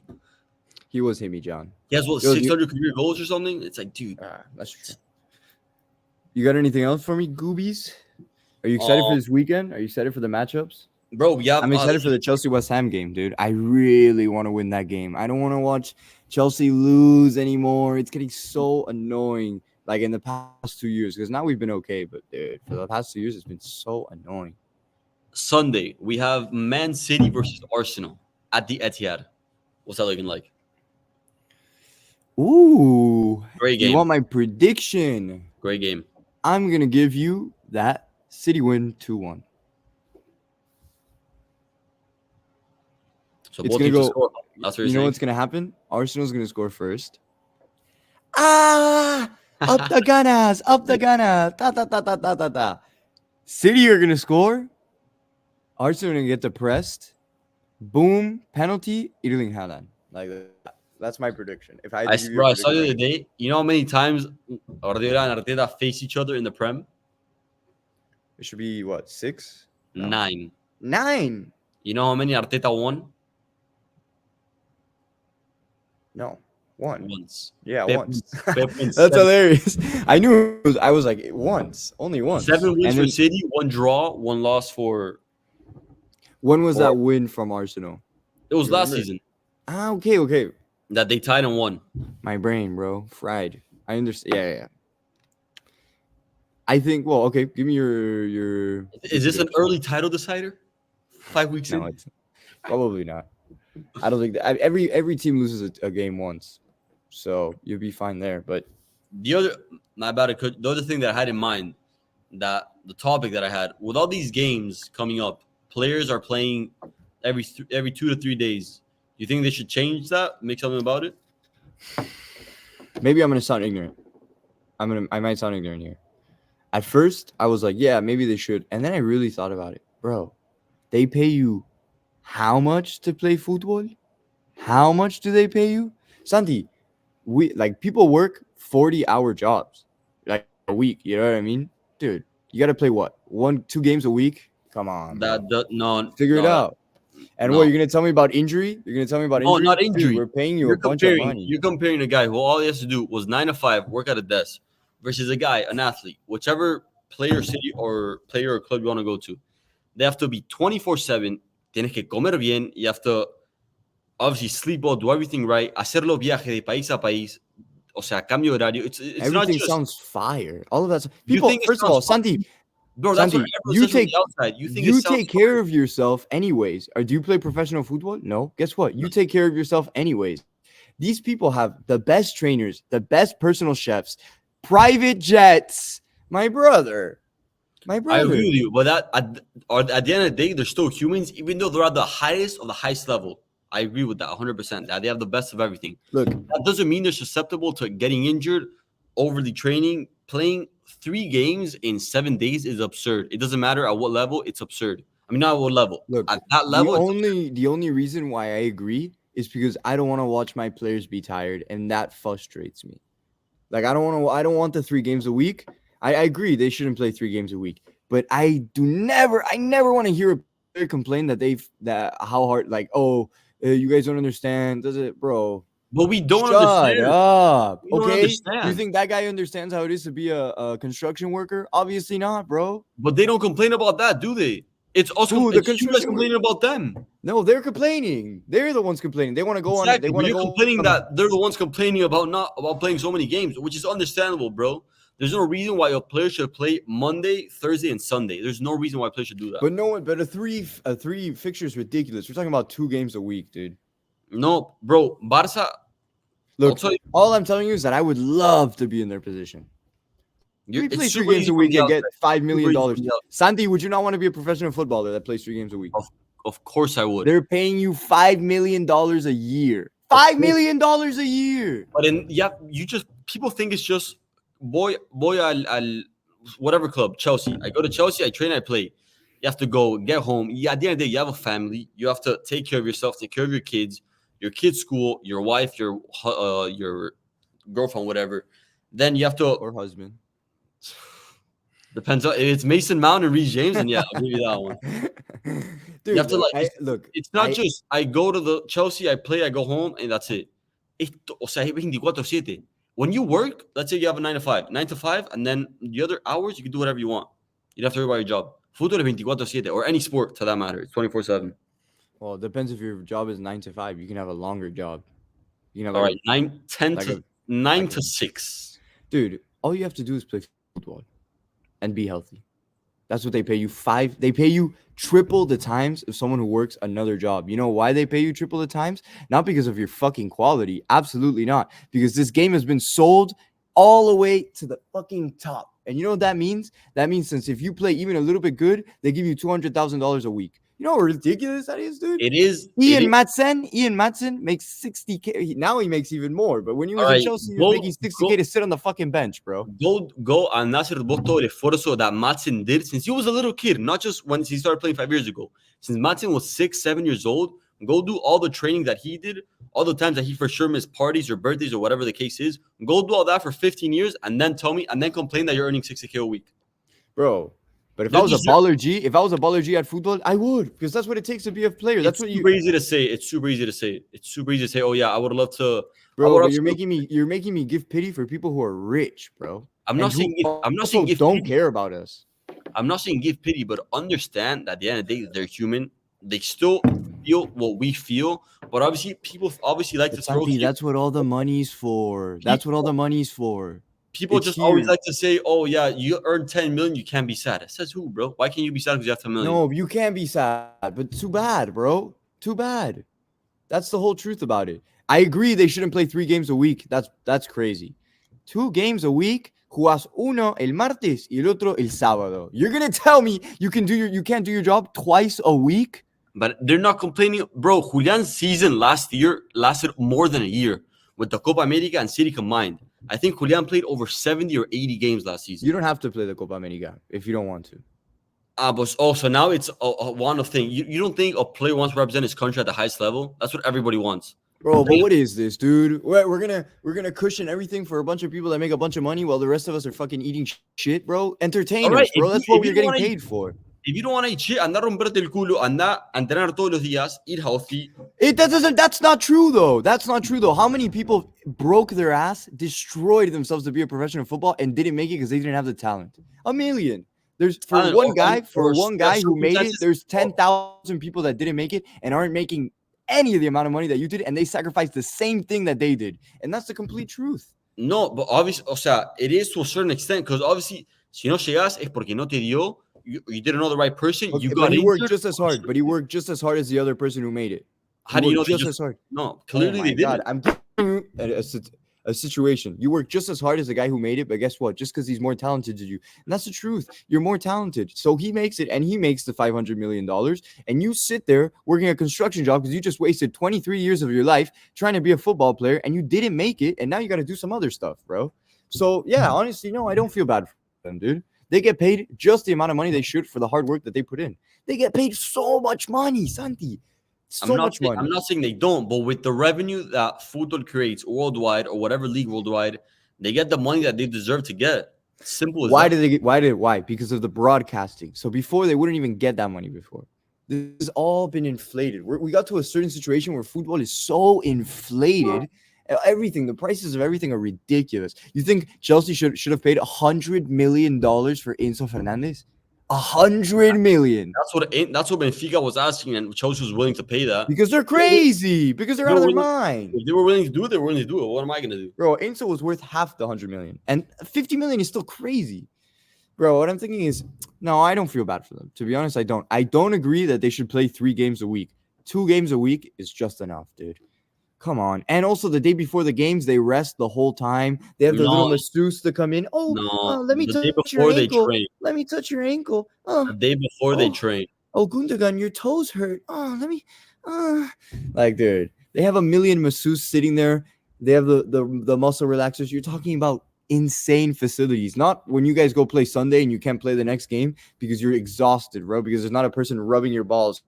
He was Himmy John. He has 600 career goals or something. It's like, dude, that's true. You got anything else for me, Goobies? Are you excited for this weekend? Are you excited for the matchups? Bro, yeah. I'm excited for the Chelsea-West Ham game, dude. I really want to win that game. I don't want to watch Chelsea lose anymore. It's getting so annoying, like in the past 2 years, because now we've been okay, but dude, for the past 2 years, it's been so annoying. Sunday, we have Man City versus Arsenal at the Etihad. What's that looking like? Ooh. Great game. You want my prediction? Great game. I'm going to give you that City win 2-1. So both teams score. That's what you know what's going to happen? Arsenal's going to score first. Up the Gunners! Up the Gunners! Ta ta ta ta ta ta ta. City are going to score. Arsenal are going to get depressed. Boom, penalty, Erling Haaland. Like that. That's my prediction. If I saw the other day, you know how many times Guardiola and Arteta face each other in the Prem? It should be what, 6? No. 9. 9. You know how many Arteta won? No, 1. Once. Yeah, Pep, once. Pep That's hilarious. I knew. I was like once, only once. 7 wins for City, 1 draw, 1 loss for. When was that win from Arsenal? It was last season. Okay. That they tied and won. My brain, bro, fried. I understand. Yeah. I think. Well, okay. Give me your Is this an prediction. early title decider? 5 weeks No, in? it's probably not. I don't think that every team loses a game once, so you'll be fine there. But The other, my bad, the other thing that I had in mind, that the topic that I had, with all these games coming up, players are playing every 2 to 3 days. Do you think they should change that? Make something about it? maybe I'm gonna sound ignorant. I might sound ignorant here. At first, I was like, yeah, maybe they should, and then I really thought about it, bro. They pay you how much to play football? How much do they pay you, Santi? We like people work 40-hour jobs like a week. You know what I mean, dude? You got to play what 1-2 games a week? Come on, bro. No, Figure it no, out. And what no. you're gonna tell me about injury? You're gonna tell me about No, injury, not dude? injury. We're paying you a bunch of money. You're comparing a guy who all he has to do was 9 to 5, work at a desk, versus a guy, an athlete, whichever player city or player or club you want to go to. They have to be 24/7. Tienes que comer bien. You have to obviously sleep well, do everything right. Hacerlo viaje de país a país. O sea, cambio horario. It's not Everything just. sounds fire. All of that. You People, think it first of sounds all, fun, Santi, bro? That's what Santi, everyone you says from the take outside. You think it you sounds take care fun. of yourself anyways. Or do you play professional football? No. Guess what? You take care of yourself anyways. These people have the best trainers, the best personal chefs, private jets. My brother. My I agree brother. with you, but at the end of the day, they're still humans, even though they're at the highest of the highest level. I agree with that 100%. That they have the best of everything. Look, That doesn't mean they're susceptible to getting injured, overly training. Playing 3 games in 7 days is absurd. It doesn't matter at what level, it's absurd. I mean, not at what level. look, At that the level, it's only reason why I agree is because I don't want to watch my players be tired, and that frustrates me. Like I don't want the 3 games a week. I agree they shouldn't play 3 games a week. But I never want to hear a player complain that how hard, like, oh, you guys don't understand. Does it, bro? but we don't Shut understand. up. We don't Okay. You understand. think that guy understands how it is to be a construction worker? Obviously not, bro. But they don't complain about that, do they? It's us. Who, the It's you guys construction worker? complaining about them. No, they're complaining. They're the ones complaining. They want to go on. They Exactly, but want to you're go complaining on a that they're the ones complaining about not about playing so many games, which is understandable, bro. There's no reason why a player should play Monday, Thursday, and Sunday. There's no reason why a player should do that. but no one. But a three fixture is ridiculous. We're talking about 2 games a week, dude. No, bro, Barca. I'll Look, tell you, all I'm telling you is that I would love to be in their position. We play it's three super games easy a from week the and get outside. $5 Super million. easy from the outside. Santi, would you not want to be a professional footballer that plays 3 games a week? Of course, I would. They're paying you $5 million a year. $5 million a year. But in yeah, people think it's just boy al whatever club, Chelsea. I go to Chelsea, I train, I play. You have to go get home. Yeah, at the end of the day, you have a family. You have to take care of yourself, take care of your kids' school, your wife, your girlfriend, whatever. Then you have to Or husband. depends on if it's Mason Mount and Reece James, and yeah, I'll give you that one. You Dude, have to like it's not I just I go to the Chelsea, I play, I go home, and that's it. O sea, es 24/7. When you work, let's say you have a 9 to 5, and then the other hours you can do whatever you want. You don't have to worry about your job. Fútbol es 24/7, or any sport to that matter. It's 24/7. well, it depends if your job is 9 to 5. You can have a longer job. You can have All like right, 9, 10 like to a 9 like a to 6. dude. All you have to do is play football and be healthy. That's what they pay you. They pay you triple the times of someone who works another job. You know why they pay you triple the times? Not because of your fucking quality. Absolutely not. Because this game has been sold all the way to the fucking top. And you know what that means? That means since if you play even a little bit good, they give you $200,000 a week. You know how ridiculous that is, dude? It is. Ian Madsen makes 60K. Now he makes even more. But when he was All in right, Chelsea, he was making 60K to sit on the fucking bench, bro. Go and Nasser vos todo el esfuerzo that Matson did since he was a little kid, not just when he started playing 5 years ago. Since Matson was 6, 7 years old, go do all the training that he did, all the times that he for sure missed parties or birthdays or whatever the case is. Go do all that for 15 years and then tell me and then complain that you're earning 60K a week. Bro. But if I was a baller G at football, I would, because that's what it takes to be a player. That's what you. It's super easy to say. It's super easy to say. Oh yeah, I would love to. Bro, but you're making me give pity for people who are rich, bro. I'm not saying give don't pity. care about us. I'm not saying give pity, but understand that at the end of the day, they're human. They still feel what we feel, but obviously, people like to throw. That's what all the money's for. That's what all the money's for. People It's just always huge. like to say, "Oh yeah, you earn 10 million, you can't be sad." It says who, bro? Why can't you be sad because you have 10 million? No, you can't be sad, but too bad, bro. Too bad. That's the whole truth about it. I agree they shouldn't play 3 games a week. That's crazy. 2 games a week. Jugás uno el martes y el otro el sábado. You're gonna tell me you can't do your job twice a week? But they're not complaining, bro. Julian's season last year lasted more than a year with the Copa America and City combined. I think Julian played over 70 or 80 games last season. You don't have to play the Copa America if you don't want to. But also now it's a one of thing. You don't think a player wants to represent his country at the highest level? That's what everybody wants. Bro, but what is this, dude? We're gonna cushion everything for a bunch of people that make a bunch of money while the rest of us are fucking eating shit, bro. Entertainers, right, bro. That's what we're getting paid for. If you don't want to eat shit, anda a romperte el culo, anda a entrenar todos los días, eat healthy. That's not true though. That's not true though. How many people broke their ass, destroyed themselves to be a professional football, and didn't make it because they didn't have the talent? A million. There's for one guy who made it, there's 10,000 people that didn't make it and aren't making any of the amount of money that you did, and they sacrificed the same thing that they did. And that's the complete truth. No, but obviously, o sea, it is to a certain extent, because obviously, si no llegas es porque no te dio, you didn't know the right person, you got But he worked injured. just as hard. But he worked just as hard as the other person who made it. How do you know just as hard? No, clearly they didn't. I'm giving you a situation. You work just as hard as the guy who made it, but guess what? Just because he's more talented than you, and that's the truth. You're more talented, so he makes it, and he makes the $500 million, and you sit there working a construction job because you just wasted 23 years of your life trying to be a football player, and you didn't make it, and now you got to do some other stuff, bro. So yeah, honestly, no, I don't feel bad for them, dude. They get paid just the amount of money they should for the hard work that they put in. They get paid so much money, Santi. So much money. I'm not saying they don't, but with the revenue that football creates worldwide or whatever league worldwide, they get the money that they deserve to get. Simple as that. Why? Because of the broadcasting. So before they wouldn't even get that money before. This has all been inflated. We got to a certain situation where football is so inflated. Everything, the prices of everything are ridiculous. You think Chelsea should have paid $100 million for Enzo Fernandez? $100 million. That's what Benfica was asking, and Chelsea was willing to pay that because they're crazy. Because they're out of their mind. If they were willing to do it, they were willing to do it. What am I gonna do, bro? Enzo was worth half the $100 million, and $50 million is still crazy, bro. What I'm thinking is, no, I don't feel bad for them. To be honest, I don't. I don't agree that they should play 3 games a week. 2 games a week is just enough, dude. Come on. And also the day before the games, they rest the whole time. They have the little masseuse to come in. Let me touch your ankle. Let me touch your ankle. The day before they train. Oh, Gundogan, your toes hurt. Let me. Like, dude, they have a million masseuses sitting there. They have the muscle relaxers. You're talking about insane facilities. Not when you guys go play Sunday and you can't play the next game because you're exhausted, bro, because there's not a person rubbing your balls.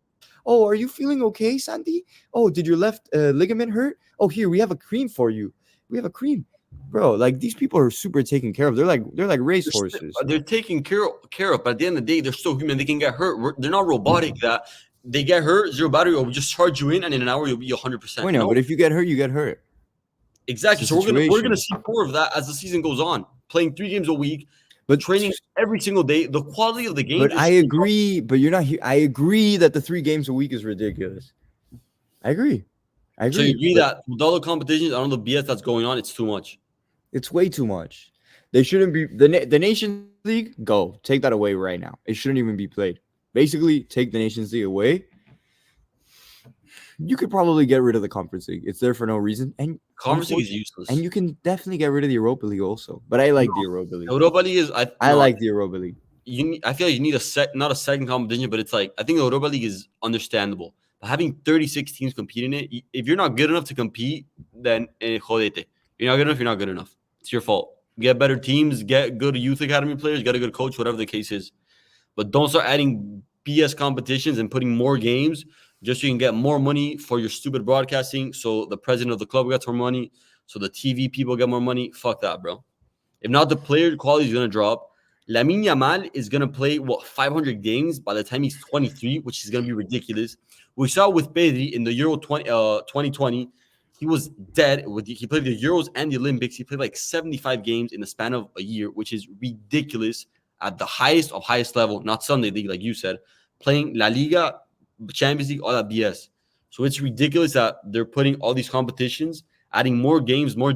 Oh, are you feeling okay, Santi? Oh, did your left ligament hurt? Oh, here, we have a cream for you. We have a cream. Bro, like, these people are super taken care of. They're like race horses. They're taken care of, but at the end of the day, they're still human. They can get hurt. They're not robotic that they get hurt, zero battery, or we just charge you in, and in an hour, you'll be 100%. Wait, no, but if you get hurt, you get hurt. Exactly. So we're gonna see more of that as the season goes on. Playing 3 games a week, but training every single day. The quality of the game. But I agree. But you're not here. I agree that the 3 games a week is ridiculous. I agree. So you agree that with all the competitions, I don't know the BS that's going on, it's too much. It's way too much. They shouldn't be the Nations League. Go take that away right now. It shouldn't even be played. Basically, take the Nations League away. You could probably get rid of the Conference League. It's there for no reason. And Conference League is useless. And you can definitely get rid of the Europa League also. But I like the Europa League. Europa League is I like the Europa League. I feel like you need not a second competition, but it's like I think the Europa League is understandable. But having 36 teams competing in it, if you're not good enough to compete, then jodete. You're not good enough, you're not good enough. It's your fault. Get better teams, get good youth academy players, get a good coach, whatever the case is. But don't start adding BS competitions and putting more games just so you can get more money for your stupid broadcasting. So the president of the club gets more money. So the TV people get more money. Fuck that, bro. If not, the player quality is going to drop. Lamine Yamal is going to play, 500 games by the time he's 23, which is going to be ridiculous. We saw with Pedri in the Euro 2020. He was dead. He played the Euros and the Olympics. He played like 75 games in the span of a year, which is ridiculous at the highest level, not Sunday League, like you said, playing La Liga, Champions League, all that BS. So it's ridiculous that they're putting all these competitions, adding more games, more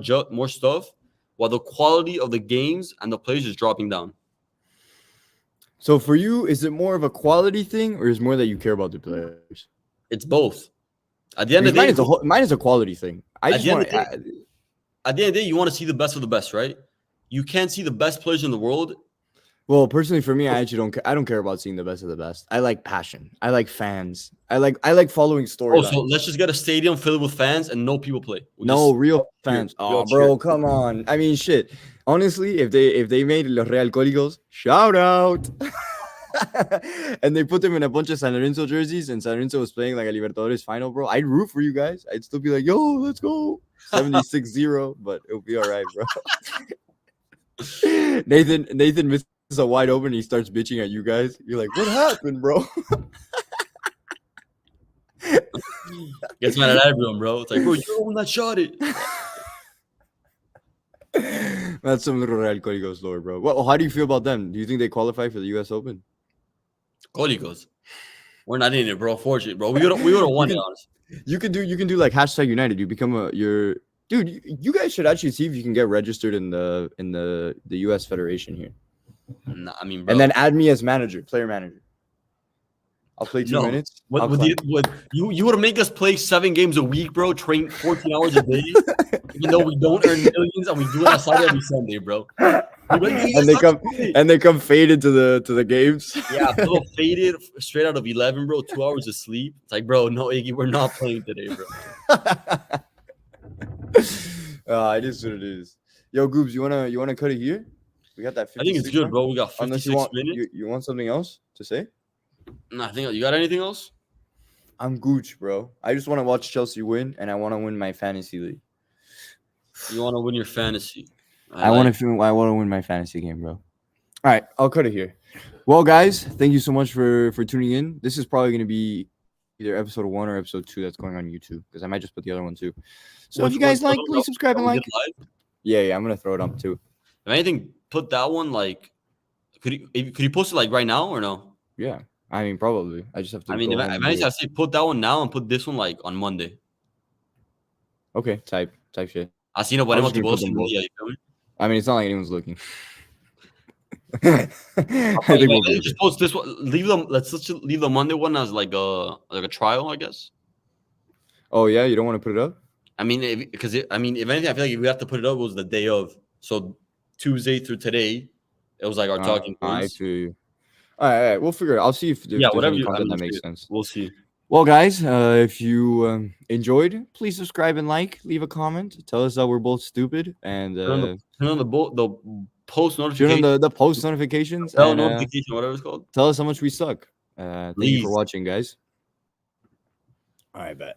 stuff, while the quality of the games and the players is dropping down. So for you, is it more of a quality thing, or is it more that you care about the players? It's both. At the end of the Because day, mine is a quality thing. I At just the end want of the at the end of the day, you want to see the best of the best, right? You can't see the best players in the world. well, personally for me, I actually don't. I don't care about seeing the best of the best. I like passion. I like fans. I like following Oh, storylines. so let's just get a stadium filled with fans and no people play. No real cheer. fans. We all Oh, bro, cheer. come on. I mean, shit. Honestly, if they made Los Real Códigos, shout out. And they put them in a bunch of San Lorenzo jerseys, and San Lorenzo was playing like a Libertadores final, bro, I'd root for you guys. I'd still be like, yo, let's go. 76-0, but it'll be all right, bro. Nathan misses a wide open. He starts bitching at you guys. You're like, what happened, bro? Gets mad at everyone, bro. It's like, bro, you're the one that shot it. That's some little Real Códigos lore, bro. Well, how do you feel about them? Do you think they qualify for the U.S. Open? Códigos. We're not in it, bro. Fortunately, bro. We would have won it, honestly. You can do like hashtag United. You become dude. You guys should actually see if you can get registered in the U.S. Federation here. Nah, I mean, bro. And then add me as player manager. I'll play 2 minutes. You would make us play 7 games a week, bro. Train 14 hours a day, even though we don't earn millions, and we do it outside every Sunday, bro. And they come faded to the games. Yeah, a little faded straight out of 11, bro. 2 hours of sleep. It's like, bro, no, Iggy, we're not playing today, bro. It is what it is. Yo, Goobs, you wanna cut it here? We got that. I think it's good, bro. We got 56 minutes. You want something else to say? No, I think you got anything else? I'm Gooch, bro. I just want to watch Chelsea win, and I want to win my fantasy league. You want to win your fantasy? I want to win my fantasy game, bro. All right, I'll cut it here. Well, guys, thank you so much for tuning in. This is probably going to be either episode 1 or episode 2 that's going on YouTube, because I might just put the other one too. So if you guys like, please subscribe and like. Yeah, I'm gonna throw it up too. If anything, put that one like. Could you post it like right now or no? Yeah. I mean, probably. I just have to. I mean, if I say put that one now and put this one like on Monday. Okay, type shit. Así no ponemos tipo 2 en un día, you feel me? I mean, it's not like anyone's looking. I think we'll just post this one. Let's just leave the Monday one as like a trial, I guess. Oh yeah, you don't want to put it up? I mean, if anything, I feel like if we have to put it up, it was the day of. So Tuesday through today, it was like our talking points. I feel you. All right, we'll figure it out. I'll see if there's any content that makes sense. We'll see. Well, guys, if you enjoyed, please subscribe and like. Leave a comment. Tell us that we're both stupid. And turn on the post notifications. Turn on the post notifications. Bell notification, whatever it's called. Tell us how much we suck. Thank you for watching, guys. All right, bet.